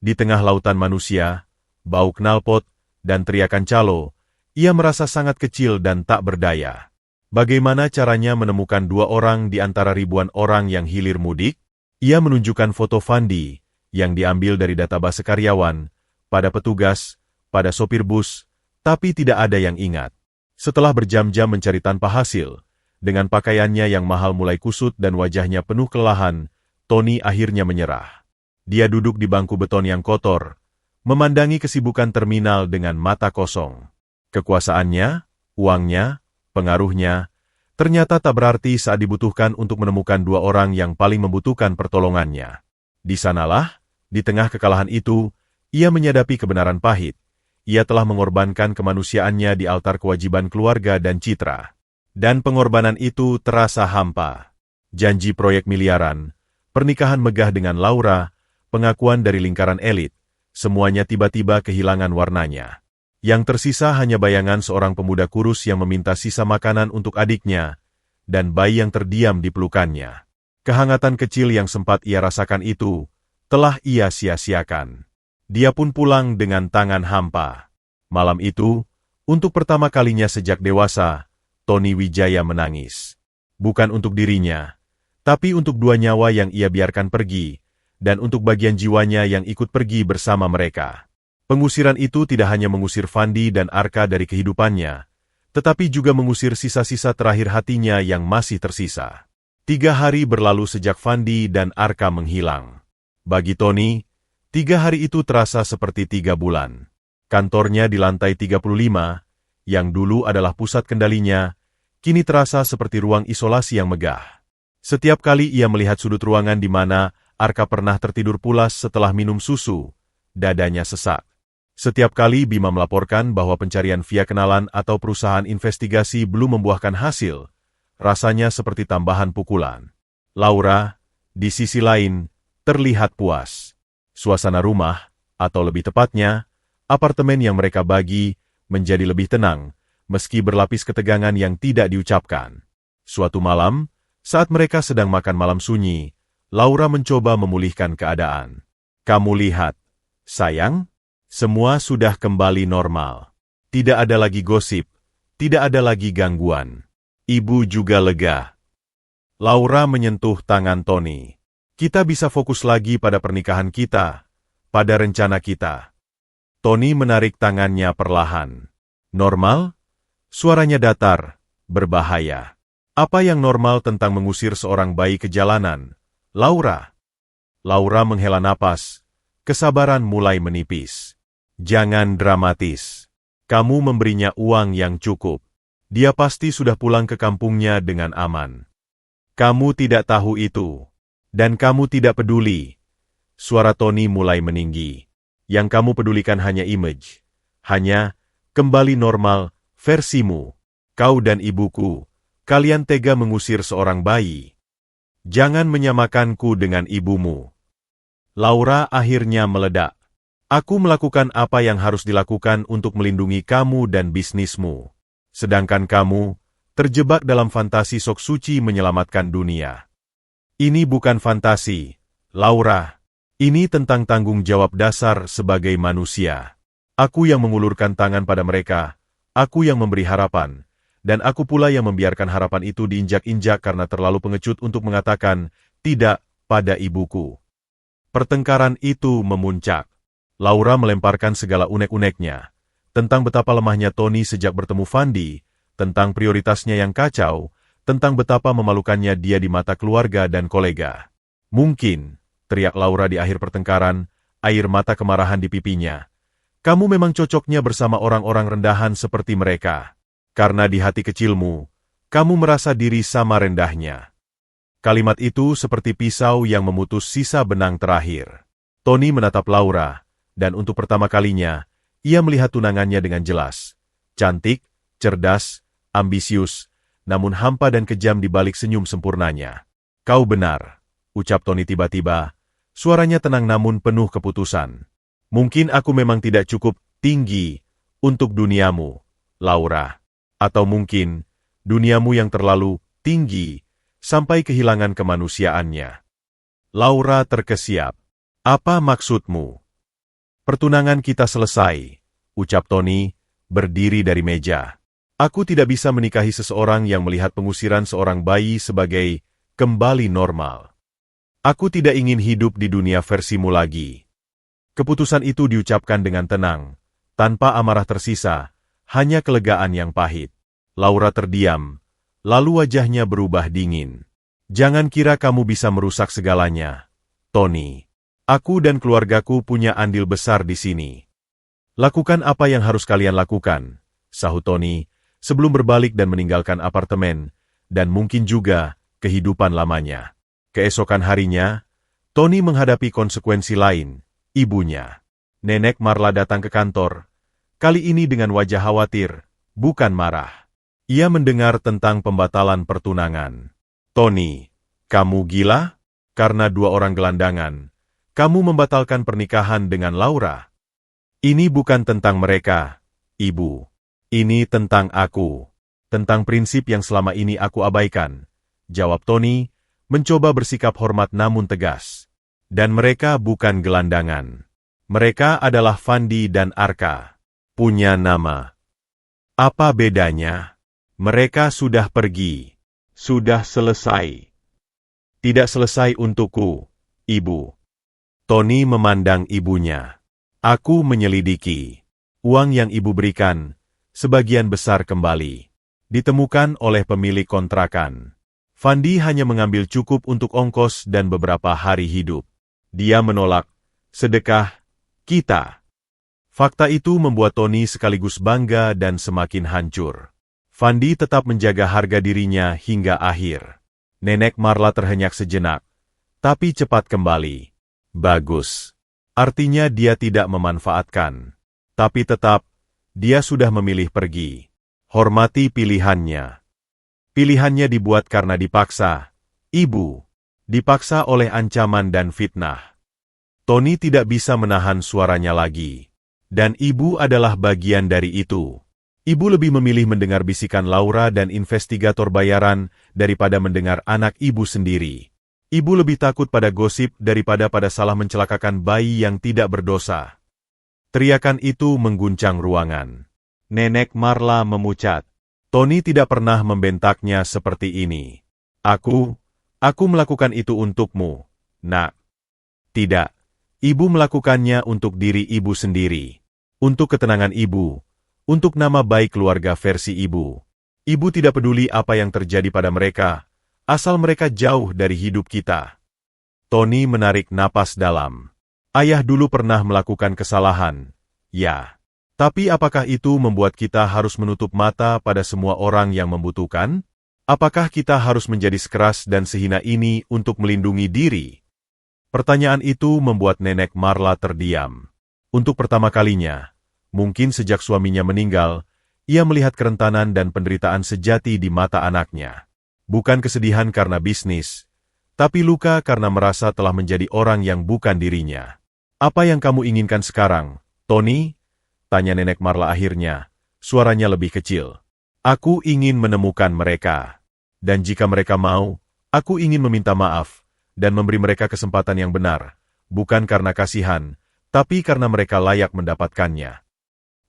Di tengah lautan manusia, bau knalpot, dan teriakan calo, ia merasa sangat kecil dan tak berdaya. Bagaimana caranya menemukan dua orang di antara ribuan orang yang hilir mudik? Ia menunjukkan foto Fandi, yang diambil dari database karyawan, pada petugas, pada sopir bus, tapi tidak ada yang ingat. Setelah berjam-jam mencari tanpa hasil, dengan pakaiannya yang mahal mulai kusut dan wajahnya penuh kelelahan, Tony akhirnya menyerah. Dia duduk di bangku beton yang kotor, memandangi kesibukan terminal dengan mata kosong. Kekuasaannya, uangnya, pengaruhnya, ternyata tak berarti saat dibutuhkan untuk menemukan dua orang yang paling membutuhkan pertolongannya. Di sanalah, di tengah kekalahan itu, ia menyadapi kebenaran pahit. Ia telah mengorbankan kemanusiaannya di altar kewajiban keluarga dan citra. Dan pengorbanan itu terasa hampa. Janji proyek miliaran, pernikahan megah dengan Laura, pengakuan dari lingkaran elit, semuanya tiba-tiba kehilangan warnanya. Yang tersisa hanya bayangan seorang pemuda kurus yang meminta sisa makanan untuk adiknya, dan bayi yang terdiam di pelukannya. Kehangatan kecil yang sempat ia rasakan itu, telah ia sia-siakan. Dia pun pulang dengan tangan hampa. Malam itu, untuk pertama kalinya sejak dewasa, Tony Wijaya menangis. Bukan untuk dirinya, tapi untuk dua nyawa yang ia biarkan pergi, dan untuk bagian jiwanya yang ikut pergi bersama mereka. Pengusiran itu tidak hanya mengusir Fandi dan Arka dari kehidupannya, tetapi juga mengusir sisa-sisa terakhir hatinya yang masih tersisa. 3 hari berlalu sejak Fandi dan Arka menghilang. Bagi Tony, 3 hari itu terasa seperti 3 bulan. Kantornya di lantai 35, yang dulu adalah pusat kendalinya, kini terasa seperti ruang isolasi yang megah. Setiap kali ia melihat sudut ruangan di mana Arka pernah tertidur pulas setelah minum susu, dadanya sesak. Setiap kali Bima melaporkan bahwa pencarian via kenalan atau perusahaan investigasi belum membuahkan hasil, rasanya seperti tambahan pukulan. Laura, di sisi lain, terlihat puas. Suasana rumah, atau lebih tepatnya, apartemen yang mereka bagi, menjadi lebih tenang, meski berlapis ketegangan yang tidak diucapkan. Suatu malam, saat mereka sedang makan malam sunyi, Laura mencoba memulihkan keadaan. Kamu lihat, sayang, semua sudah kembali normal. Tidak ada lagi gosip, tidak ada lagi gangguan. Ibu juga lega. Laura menyentuh tangan Tony. Kita bisa fokus lagi pada pernikahan kita, pada rencana kita. Tony menarik tangannya perlahan. Normal? Suaranya datar, berbahaya. Apa yang normal tentang mengusir seorang bayi ke jalanan? Laura. Laura menghela napas. Kesabaran mulai menipis. Jangan dramatis. Kamu memberinya uang yang cukup. Dia pasti sudah pulang ke kampungnya dengan aman. Kamu tidak tahu itu. Dan kamu tidak peduli. Suara Tony mulai meninggi. Yang kamu pedulikan hanya image. Hanya, kembali normal, versimu. Kau dan ibuku, kalian tega mengusir seorang bayi. Jangan menyamakanku dengan ibumu. Laura akhirnya meledak. Aku melakukan apa yang harus dilakukan untuk melindungi kamu dan bisnismu. Sedangkan kamu, terjebak dalam fantasi sok suci menyelamatkan dunia. Ini bukan fantasi, Laura. Ini tentang tanggung jawab dasar sebagai manusia. Aku yang mengulurkan tangan pada mereka, aku yang memberi harapan, dan aku pula yang membiarkan harapan itu diinjak-injak karena terlalu pengecut untuk mengatakan tidak pada ibuku. Pertengkaran itu memuncak. Laura melemparkan segala unek-uneknya. Tentang betapa lemahnya Tony sejak bertemu Fandi, tentang prioritasnya yang kacau, tentang betapa memalukannya dia di mata keluarga dan kolega. Mungkin, teriak Laura di akhir pertengkaran, air mata kemarahan di pipinya. Kamu memang cocoknya bersama orang-orang rendahan seperti mereka. Karena di hati kecilmu, kamu merasa diri sama rendahnya. Kalimat itu seperti pisau yang memutus sisa benang terakhir. Tony menatap Laura, dan untuk pertama kalinya, ia melihat tunangannya dengan jelas. Cantik, cerdas, ambisius, namun hampa dan kejam di balik senyum sempurnanya. Kau benar, ucap Tony tiba-tiba, suaranya tenang namun penuh keputusan. Mungkin aku memang tidak cukup tinggi untuk duniamu, Laura. Atau mungkin, duniamu yang terlalu tinggi, sampai kehilangan kemanusiaannya. Laura terkesiap. Apa maksudmu? Pertunangan kita selesai, ucap Tony, berdiri dari meja. Aku tidak bisa menikahi seseorang yang melihat pengusiran seorang bayi sebagai kembali normal. Aku tidak ingin hidup di dunia versimu lagi. Keputusan itu diucapkan dengan tenang, tanpa amarah tersisa, hanya kelegaan yang pahit. Laura terdiam, lalu wajahnya berubah dingin. Jangan kira kamu bisa merusak segalanya, Tony. Aku dan keluargaku punya andil besar di sini. Lakukan apa yang harus kalian lakukan, sahut Tony, sebelum berbalik dan meninggalkan apartemen, dan mungkin juga kehidupan lamanya. Keesokan harinya, Tony menghadapi konsekuensi lain, ibunya. Nenek Marla datang ke kantor, kali ini dengan wajah khawatir, bukan marah. Ia mendengar tentang pembatalan pertunangan. Tony, kamu gila? Karena dua orang gelandangan, kamu membatalkan pernikahan dengan Laura. Ini bukan tentang mereka, Ibu. Ini tentang aku. Tentang prinsip yang selama ini aku abaikan, jawab Tony, mencoba bersikap hormat namun tegas. Dan mereka bukan gelandangan. Mereka adalah Fandi dan Arka. Punya nama. Apa bedanya? Mereka sudah pergi. Sudah selesai. Tidak selesai untukku, Ibu. Tony memandang ibunya. Aku menyelidiki. Uang yang ibu berikan, sebagian besar kembali. Ditemukan oleh pemilik kontrakan. Fandi hanya mengambil cukup untuk ongkos dan beberapa hari hidup. Dia menolak sedekah kita. Fakta itu membuat Tony sekaligus bangga dan semakin hancur. Fandi tetap menjaga harga dirinya hingga akhir. Nenek Marla terhenyak sejenak, tapi cepat kembali. Bagus. Artinya dia tidak memanfaatkan. Tapi tetap, dia sudah memilih pergi. Hormati pilihannya. Pilihannya dibuat karena dipaksa. Ibu. Dipaksa oleh ancaman dan fitnah. Tony tidak bisa menahan suaranya lagi. Dan ibu adalah bagian dari itu. Ibu lebih memilih mendengar bisikan Laura dan investigator bayaran daripada mendengar anak ibu sendiri. Ibu lebih takut pada gosip daripada pada salah mencelakakan bayi yang tidak berdosa. Teriakan itu mengguncang ruangan. Nenek Marla memucat. Tony tidak pernah membentaknya seperti ini. Aku melakukan itu untukmu, Nak. Tidak. Ibu melakukannya untuk diri ibu sendiri. Untuk ketenangan ibu. Untuk nama baik keluarga versi ibu. Ibu tidak peduli apa yang terjadi pada mereka. Asal mereka jauh dari hidup kita. Tony menarik napas dalam. Ayah dulu pernah melakukan kesalahan. Ya. Tapi apakah itu membuat kita harus menutup mata pada semua orang yang membutuhkan? Apakah kita harus menjadi sekeras dan sehina ini untuk melindungi diri? Pertanyaan itu membuat Nenek Marla terdiam. Untuk pertama kalinya, mungkin sejak suaminya meninggal, ia melihat kerentanan dan penderitaan sejati di mata anaknya. Bukan kesedihan karena bisnis, tapi luka karena merasa telah menjadi orang yang bukan dirinya. Apa yang kamu inginkan sekarang, Tony? Tanya Nenek Marla akhirnya, suaranya lebih kecil. Aku ingin menemukan mereka. Dan jika mereka mau, aku ingin meminta maaf, dan memberi mereka kesempatan yang benar, bukan karena kasihan, tapi karena mereka layak mendapatkannya.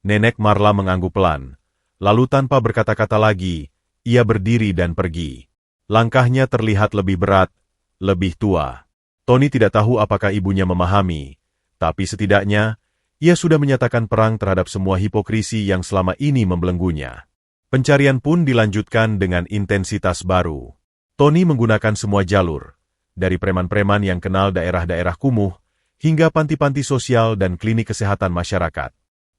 Nenek Marla mengangguk pelan, lalu tanpa berkata-kata lagi, ia berdiri dan pergi. Langkahnya terlihat lebih berat, lebih tua. Tony tidak tahu apakah ibunya memahami, tapi setidaknya, ia sudah menyatakan perang terhadap semua hipokrisi yang selama ini membelenggunya. Pencarian pun dilanjutkan dengan intensitas baru. Tony menggunakan semua jalur, dari preman-preman yang kenal daerah-daerah kumuh, hingga panti-panti sosial dan klinik kesehatan masyarakat.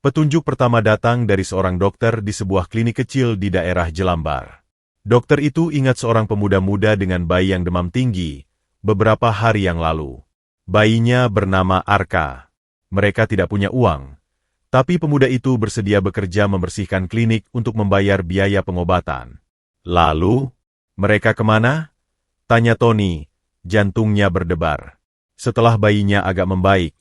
Petunjuk pertama datang dari seorang dokter di sebuah klinik kecil di daerah Jelambar. Dokter itu ingat seorang pemuda muda dengan bayi yang demam tinggi, beberapa hari yang lalu. Bayinya bernama Arka. Mereka tidak punya uang, tapi pemuda itu bersedia bekerja membersihkan klinik untuk membayar biaya pengobatan. Lalu, mereka kemana? Tanya Tony, jantungnya berdebar. Setelah bayinya agak membaik,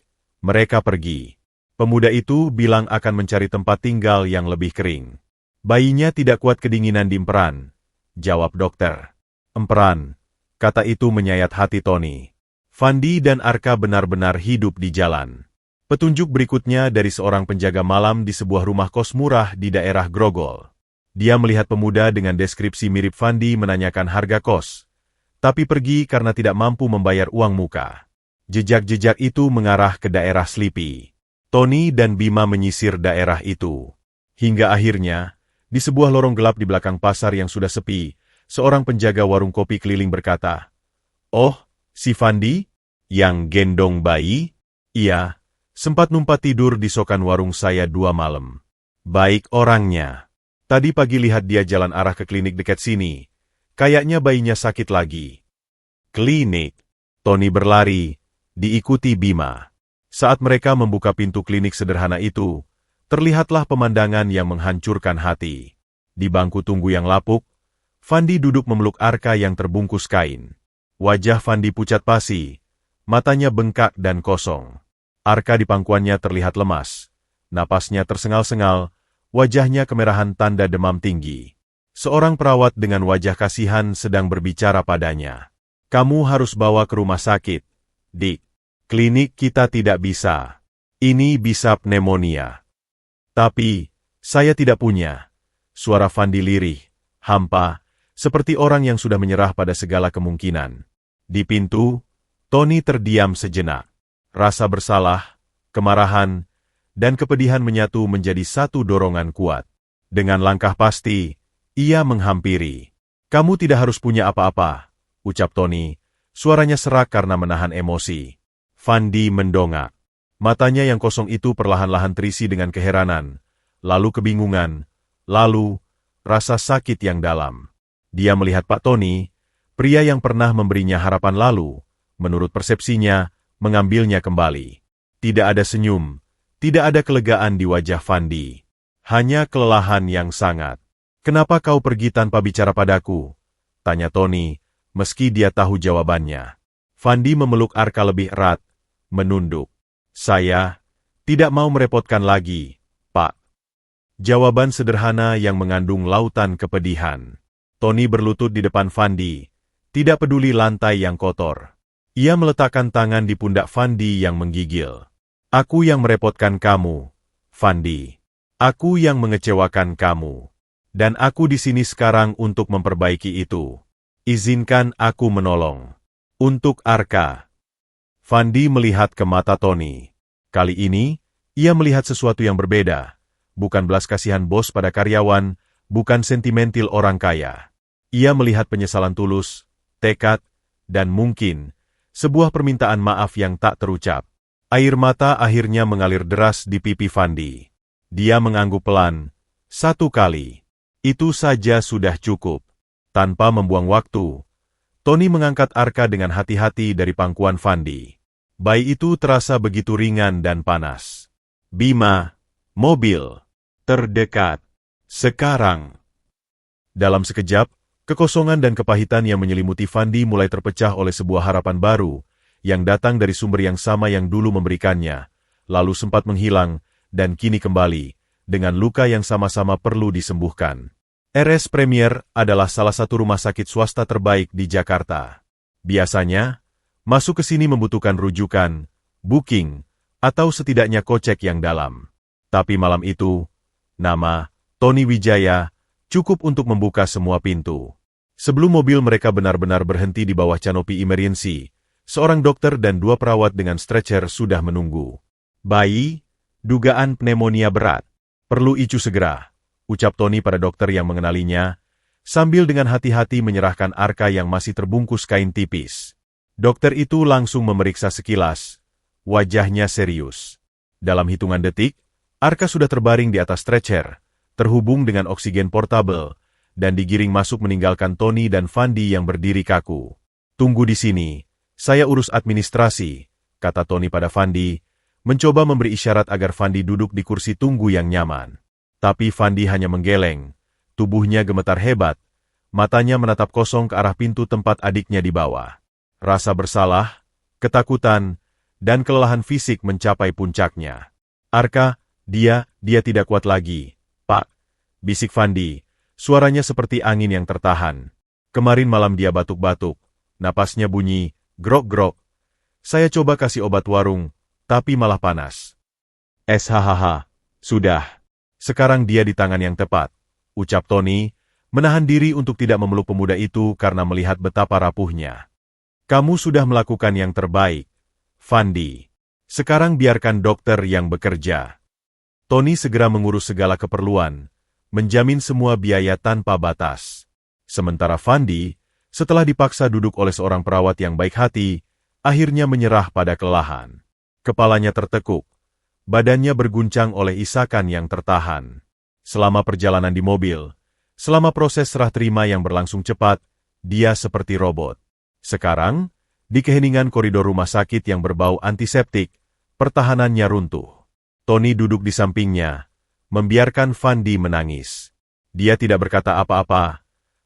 mereka pergi. Pemuda itu bilang akan mencari tempat tinggal yang lebih kering. Bayinya tidak kuat kedinginan di emperan, jawab dokter. Emperan, kata itu menyayat hati Tony. Fandi dan Arka benar-benar hidup di jalan. Petunjuk berikutnya dari seorang penjaga malam di sebuah rumah kos murah di daerah Grogol. Dia melihat pemuda dengan deskripsi mirip Fandi menanyakan harga kos, tapi pergi karena tidak mampu membayar uang muka. Jejak-jejak itu mengarah ke daerah Sleepy. Tony dan Bima menyisir daerah itu. Hingga akhirnya, di sebuah lorong gelap di belakang pasar yang sudah sepi, seorang penjaga warung kopi keliling berkata, "Oh, si Fandi? Yang gendong bayi? Iya, sempat numpat tidur di sokan warung saya 2 malam. Baik orangnya. Tadi pagi lihat dia jalan arah ke klinik dekat sini. Kayaknya bayinya sakit lagi." Klinik. Tony berlari, diikuti Bima. Saat mereka membuka pintu klinik sederhana itu, terlihatlah pemandangan yang menghancurkan hati. Di bangku tunggu yang lapuk, Fandi duduk memeluk Arka yang terbungkus kain. Wajah Fandi pucat pasi, matanya bengkak dan kosong. Arka di pangkuannya terlihat lemas, napasnya tersengal-sengal, wajahnya kemerahan tanda demam tinggi. Seorang perawat dengan wajah kasihan sedang berbicara padanya. "Kamu harus bawa ke rumah sakit, Dik. Klinik kita tidak bisa. Ini bisa pneumonia." "Tapi, saya tidak punya." Suara Fandi lirih, hampa, seperti orang yang sudah menyerah pada segala kemungkinan. Di pintu, Tony terdiam sejenak. Rasa bersalah, kemarahan, dan kepedihan menyatu menjadi satu dorongan kuat. Dengan langkah pasti, ia menghampiri. "Kamu tidak harus punya apa-apa," ucap Tony. Suaranya serak karena menahan emosi. Fandi mendongak. Matanya yang kosong itu perlahan-lahan terisi dengan keheranan, lalu kebingungan, lalu rasa sakit yang dalam. Dia melihat Pak Tony, pria yang pernah memberinya harapan lalu, menurut persepsinya, mengambilnya kembali. Tidak ada senyum, tidak ada kelegaan di wajah Fandi. Hanya kelelahan yang sangat. "Kenapa kau pergi tanpa bicara padaku?" tanya Tony, meski dia tahu jawabannya. Fandi memeluk Arka lebih erat, menunduk. "Saya tidak mau merepotkan lagi, Pak." Jawaban sederhana yang mengandung lautan kepedihan. Tony berlutut di depan Fandi, tidak peduli lantai yang kotor. Ia meletakkan tangan di pundak Fandi yang menggigil. "Aku yang merepotkan kamu, Fandi. Aku yang mengecewakan kamu. Dan aku di sini sekarang untuk memperbaiki itu. Izinkan aku menolong. Untuk Arka." Fandi melihat ke mata Tony. Kali ini, ia melihat sesuatu yang berbeda. Bukan belas kasihan bos pada karyawan, bukan sentimental orang kaya. Ia melihat penyesalan tulus, tekad, dan mungkin sebuah permintaan maaf yang tak terucap. Air mata akhirnya mengalir deras di pipi Fandi. Dia mengangguk pelan, 1 kali. Itu saja sudah cukup. Tanpa membuang waktu, Tony mengangkat Arka dengan hati-hati dari pangkuan Fandi. Bayi itu terasa begitu ringan dan panas. "Bima, mobil terdekat. Sekarang." Dalam sekejap, kekosongan dan kepahitan yang menyelimuti Fandi mulai terpecah oleh sebuah harapan baru, yang datang dari sumber yang sama yang dulu memberikannya, lalu sempat menghilang, dan kini kembali, dengan luka yang sama-sama perlu disembuhkan. RS Premier adalah salah satu rumah sakit swasta terbaik di Jakarta. Biasanya, masuk ke sini membutuhkan rujukan, booking, atau setidaknya kocek yang dalam. Tapi malam itu, nama Tony Wijaya cukup untuk membuka semua pintu. Sebelum mobil mereka benar-benar berhenti di bawah kanopi emergency, Seorang dokter dan 2 perawat dengan stretcher sudah menunggu. Bayi, dugaan pneumonia berat. Perlu ICU segera, ucap Tony pada dokter yang mengenalinya, sambil dengan hati-hati menyerahkan Arka yang masih terbungkus kain tipis. Dokter itu langsung memeriksa sekilas. Wajahnya serius. Dalam hitungan detik, Arka sudah terbaring di atas stretcher, terhubung dengan oksigen portabel, dan digiring masuk meninggalkan Tony dan Fandi yang berdiri kaku. Tunggu di sini, saya urus administrasi, kata Tony pada Fandi, mencoba memberi isyarat agar Fandi duduk di kursi tunggu yang nyaman. Tapi Fandi hanya menggeleng, tubuhnya gemetar hebat, matanya menatap kosong ke arah pintu tempat adiknya dibawa. Rasa bersalah, ketakutan, dan kelelahan fisik mencapai puncaknya. Arka, dia tidak kuat lagi, Pak, bisik Fandi, suaranya seperti angin yang tertahan. Kemarin malam dia batuk-batuk, napasnya bunyi, grok-grok. Saya coba kasih obat warung, tapi malah panas. SHHH, sudah. Sekarang dia di tangan yang tepat, ucap Tony, menahan diri untuk tidak memeluk pemuda itu karena melihat betapa rapuhnya. Kamu sudah melakukan yang terbaik, Fandi. Sekarang biarkan dokter yang bekerja. Tony segera mengurus segala keperluan, menjamin semua biaya tanpa batas. Sementara Fandi, setelah dipaksa duduk oleh seorang perawat yang baik hati, akhirnya menyerah pada kelelahan. Kepalanya tertekuk, badannya berguncang oleh isakan yang tertahan. Selama perjalanan di mobil, selama proses serah terima yang berlangsung cepat, dia seperti robot. Sekarang, di keheningan koridor rumah sakit yang berbau antiseptik, pertahanannya runtuh. Tony duduk di sampingnya, membiarkan Fandi menangis. Dia tidak berkata apa-apa,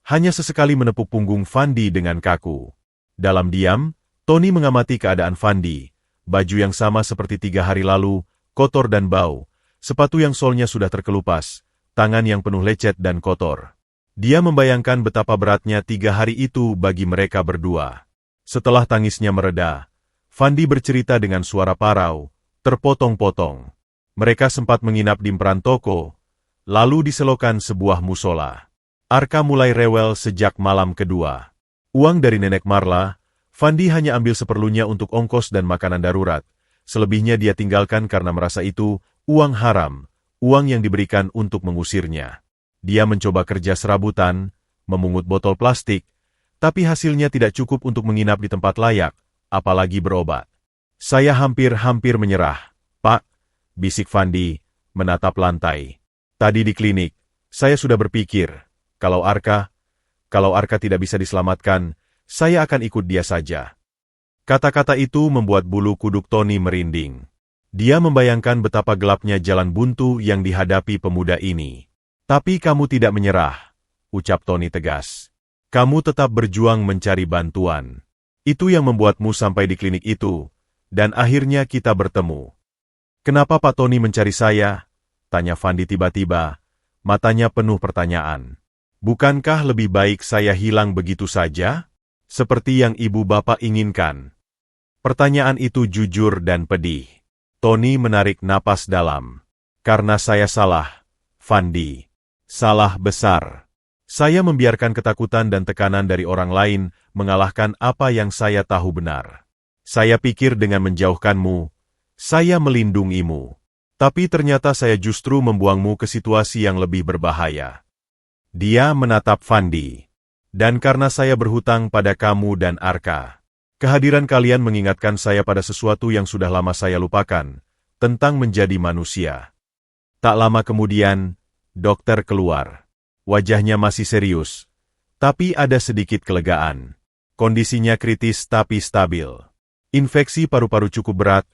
hanya sesekali menepuk punggung Fandi dengan kaku. Dalam diam, Tony mengamati keadaan Fandi. Baju yang sama seperti 3 hari lalu, kotor dan bau, sepatu yang solnya sudah terkelupas, tangan yang penuh lecet dan kotor. Dia membayangkan betapa beratnya 3 hari itu bagi mereka berdua. Setelah tangisnya mereda, Fandi bercerita dengan suara parau, terpotong-potong. Mereka sempat menginap di perantoko, lalu diselokan sebuah musola. Arka mulai rewel sejak malam kedua. Uang dari nenek Marla, Fandi hanya ambil seperlunya untuk ongkos dan makanan darurat. Selebihnya dia tinggalkan karena merasa itu uang haram, uang yang diberikan untuk mengusirnya. Dia mencoba kerja serabutan, memungut botol plastik, tapi hasilnya tidak cukup untuk menginap di tempat layak, apalagi berobat. Saya hampir menyerah, Pak, bisik Fandi, menatap lantai. Tadi di klinik, saya sudah berpikir, kalau Arka tidak bisa diselamatkan, saya akan ikut dia saja. Kata-kata itu membuat bulu kuduk Tony merinding. Dia membayangkan betapa gelapnya jalan buntu yang dihadapi pemuda ini. Tapi kamu tidak menyerah, ucap Tony tegas. Kamu tetap berjuang mencari bantuan. Itu yang membuatmu sampai di klinik itu, dan akhirnya kita bertemu. Kenapa Pak Tony mencari saya? Tanya Fandi tiba-tiba, matanya penuh pertanyaan. Bukankah lebih baik saya hilang begitu saja? Seperti yang ibu bapak inginkan. Pertanyaan itu jujur dan pedih. Tony menarik napas dalam. Karena saya salah, Fandi. Salah besar. Saya membiarkan ketakutan dan tekanan dari orang lain mengalahkan apa yang saya tahu benar. Saya pikir dengan menjauhkanmu, saya melindungimu. Tapi ternyata saya justru membuangmu ke situasi yang lebih berbahaya. Dia menatap Fandi. Dan karena saya berhutang pada kamu dan Arka, kehadiran kalian mengingatkan saya pada sesuatu yang sudah lama saya lupakan, tentang menjadi manusia. Tak lama kemudian, dokter keluar. Wajahnya masih serius, tapi ada sedikit kelegaan. Kondisinya kritis tapi stabil. Infeksi paru-paru cukup berat,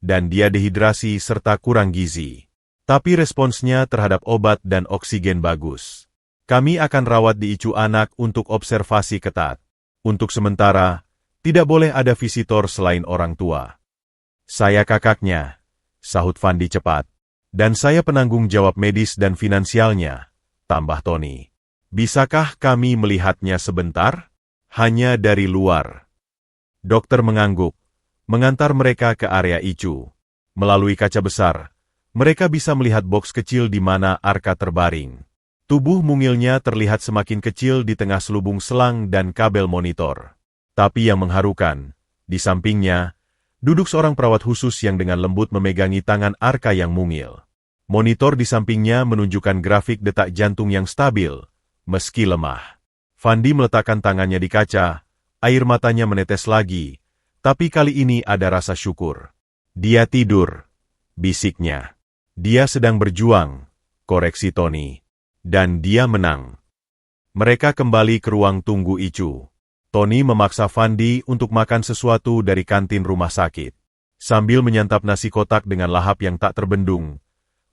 dan dia dehidrasi serta kurang gizi. Tapi responsnya terhadap obat dan oksigen bagus. Kami akan rawat di ICU anak untuk observasi ketat. Untuk sementara, tidak boleh ada visitor selain orang tua. Saya kakaknya, sahut Fandi cepat. Dan saya penanggung jawab medis dan finansialnya, tambah Tony. Bisakah kami melihatnya sebentar? Hanya dari luar. Dokter mengangguk, mengantar mereka ke area ICU. Melalui kaca besar, mereka bisa melihat boks kecil di mana Arka terbaring. Tubuh mungilnya terlihat semakin kecil di tengah selubung selang dan kabel monitor. Tapi yang mengharukan, Di sampingnya, duduk seorang perawat khusus yang dengan lembut memegangi tangan Arka yang mungil. Monitor di sampingnya menunjukkan grafik detak jantung yang stabil, meski lemah. Fandi meletakkan tangannya di kaca, air matanya menetes lagi, tapi kali ini ada rasa syukur. Dia tidur, bisiknya. Dia sedang berjuang, koreksi Tony. Dan dia menang. Mereka kembali ke ruang tunggu Icu. Tony memaksa Fandi untuk makan sesuatu dari kantin rumah sakit. Sambil menyantap nasi kotak dengan lahap yang tak terbendung,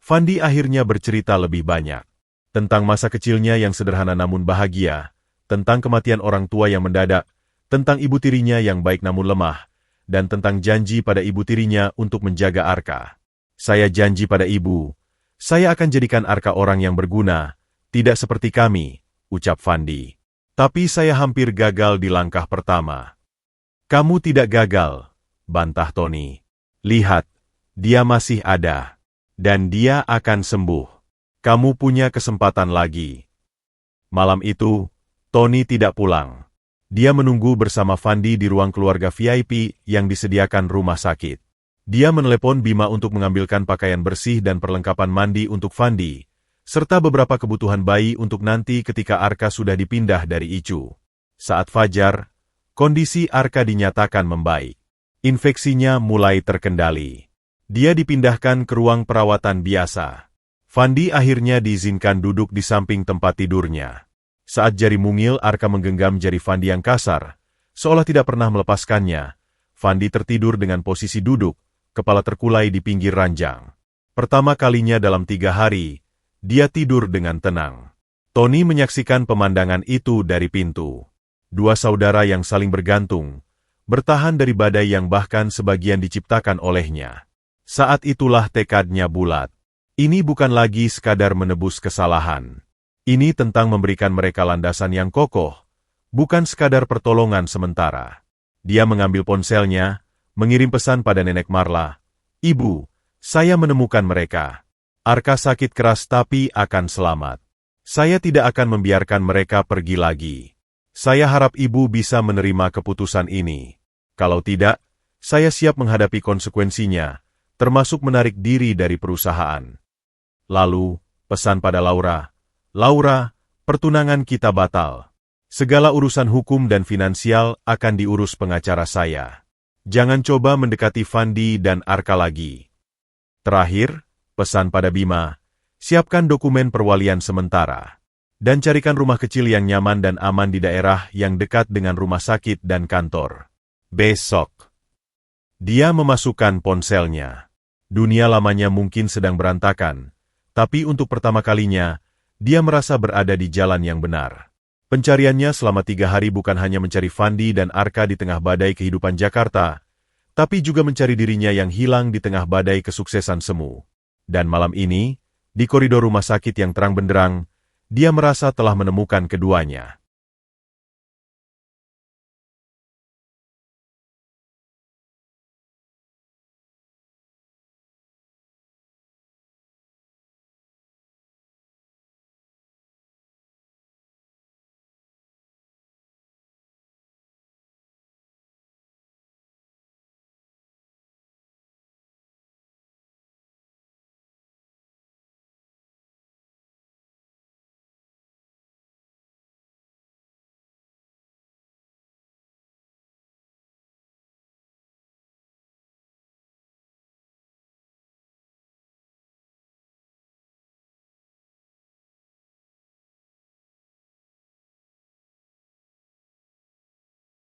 Fandi akhirnya bercerita lebih banyak. Tentang masa kecilnya yang sederhana namun bahagia, tentang kematian orang tua yang mendadak, tentang ibu tirinya yang baik namun lemah, dan tentang janji pada ibu tirinya untuk menjaga Arka. Saya janji pada ibu, saya akan jadikan Arka orang yang berguna, tidak seperti kami, ucap Fandi. Tapi saya hampir gagal di langkah pertama. Kamu tidak gagal, bantah Tony. Lihat, dia masih ada. Dan dia akan sembuh. Kamu punya kesempatan lagi. Malam itu, Tony tidak pulang. Dia menunggu bersama Fandi di ruang keluarga VIP yang disediakan rumah sakit. Dia menelepon Bima untuk mengambilkan pakaian bersih dan perlengkapan mandi untuk Fandi, serta beberapa kebutuhan bayi untuk nanti ketika Arka sudah dipindah dari Icu. Saat fajar, kondisi Arka dinyatakan membaik. Infeksinya mulai terkendali. Dia dipindahkan ke ruang perawatan biasa. Fandi akhirnya diizinkan duduk di samping tempat tidurnya. Saat jari mungil Arka menggenggam jari Fandi yang kasar, seolah tidak pernah melepaskannya. Fandi tertidur dengan posisi duduk, kepala terkulai di pinggir ranjang. Pertama kalinya dalam 3 hari, dia tidur dengan tenang. Tony menyaksikan pemandangan itu dari pintu. Dua saudara yang saling bergantung, bertahan dari badai yang bahkan sebagian diciptakan olehnya. Saat itulah tekadnya bulat. Ini bukan lagi sekadar menebus kesalahan. Ini tentang memberikan mereka landasan yang kokoh, bukan sekadar pertolongan sementara. Dia mengambil ponselnya, mengirim pesan pada Nenek Marla. Ibu, saya menemukan mereka. Arka sakit keras tapi akan selamat. Saya tidak akan membiarkan mereka pergi lagi. Saya harap ibu bisa menerima keputusan ini. Kalau tidak, saya siap menghadapi konsekuensinya, termasuk menarik diri dari perusahaan. Lalu, pesan pada Laura. Laura, pertunangan kita batal. Segala urusan hukum dan finansial akan diurus pengacara saya. Jangan coba mendekati Fandi dan Arka lagi. Terakhir, pesan pada Bima, siapkan dokumen perwalian sementara. Dan carikan rumah kecil yang nyaman dan aman di daerah yang dekat dengan rumah sakit dan kantor. Besok. Dia memasukkan ponselnya. Dunia lamanya mungkin sedang berantakan, tapi untuk pertama kalinya, dia merasa berada di jalan yang benar. Pencariannya selama 3 hari bukan hanya mencari Fandi dan Arka di tengah badai kehidupan Jakarta, tapi juga mencari dirinya yang hilang di tengah badai kesuksesan semu. Dan malam ini, di koridor rumah sakit yang terang benderang, dia merasa telah menemukan keduanya.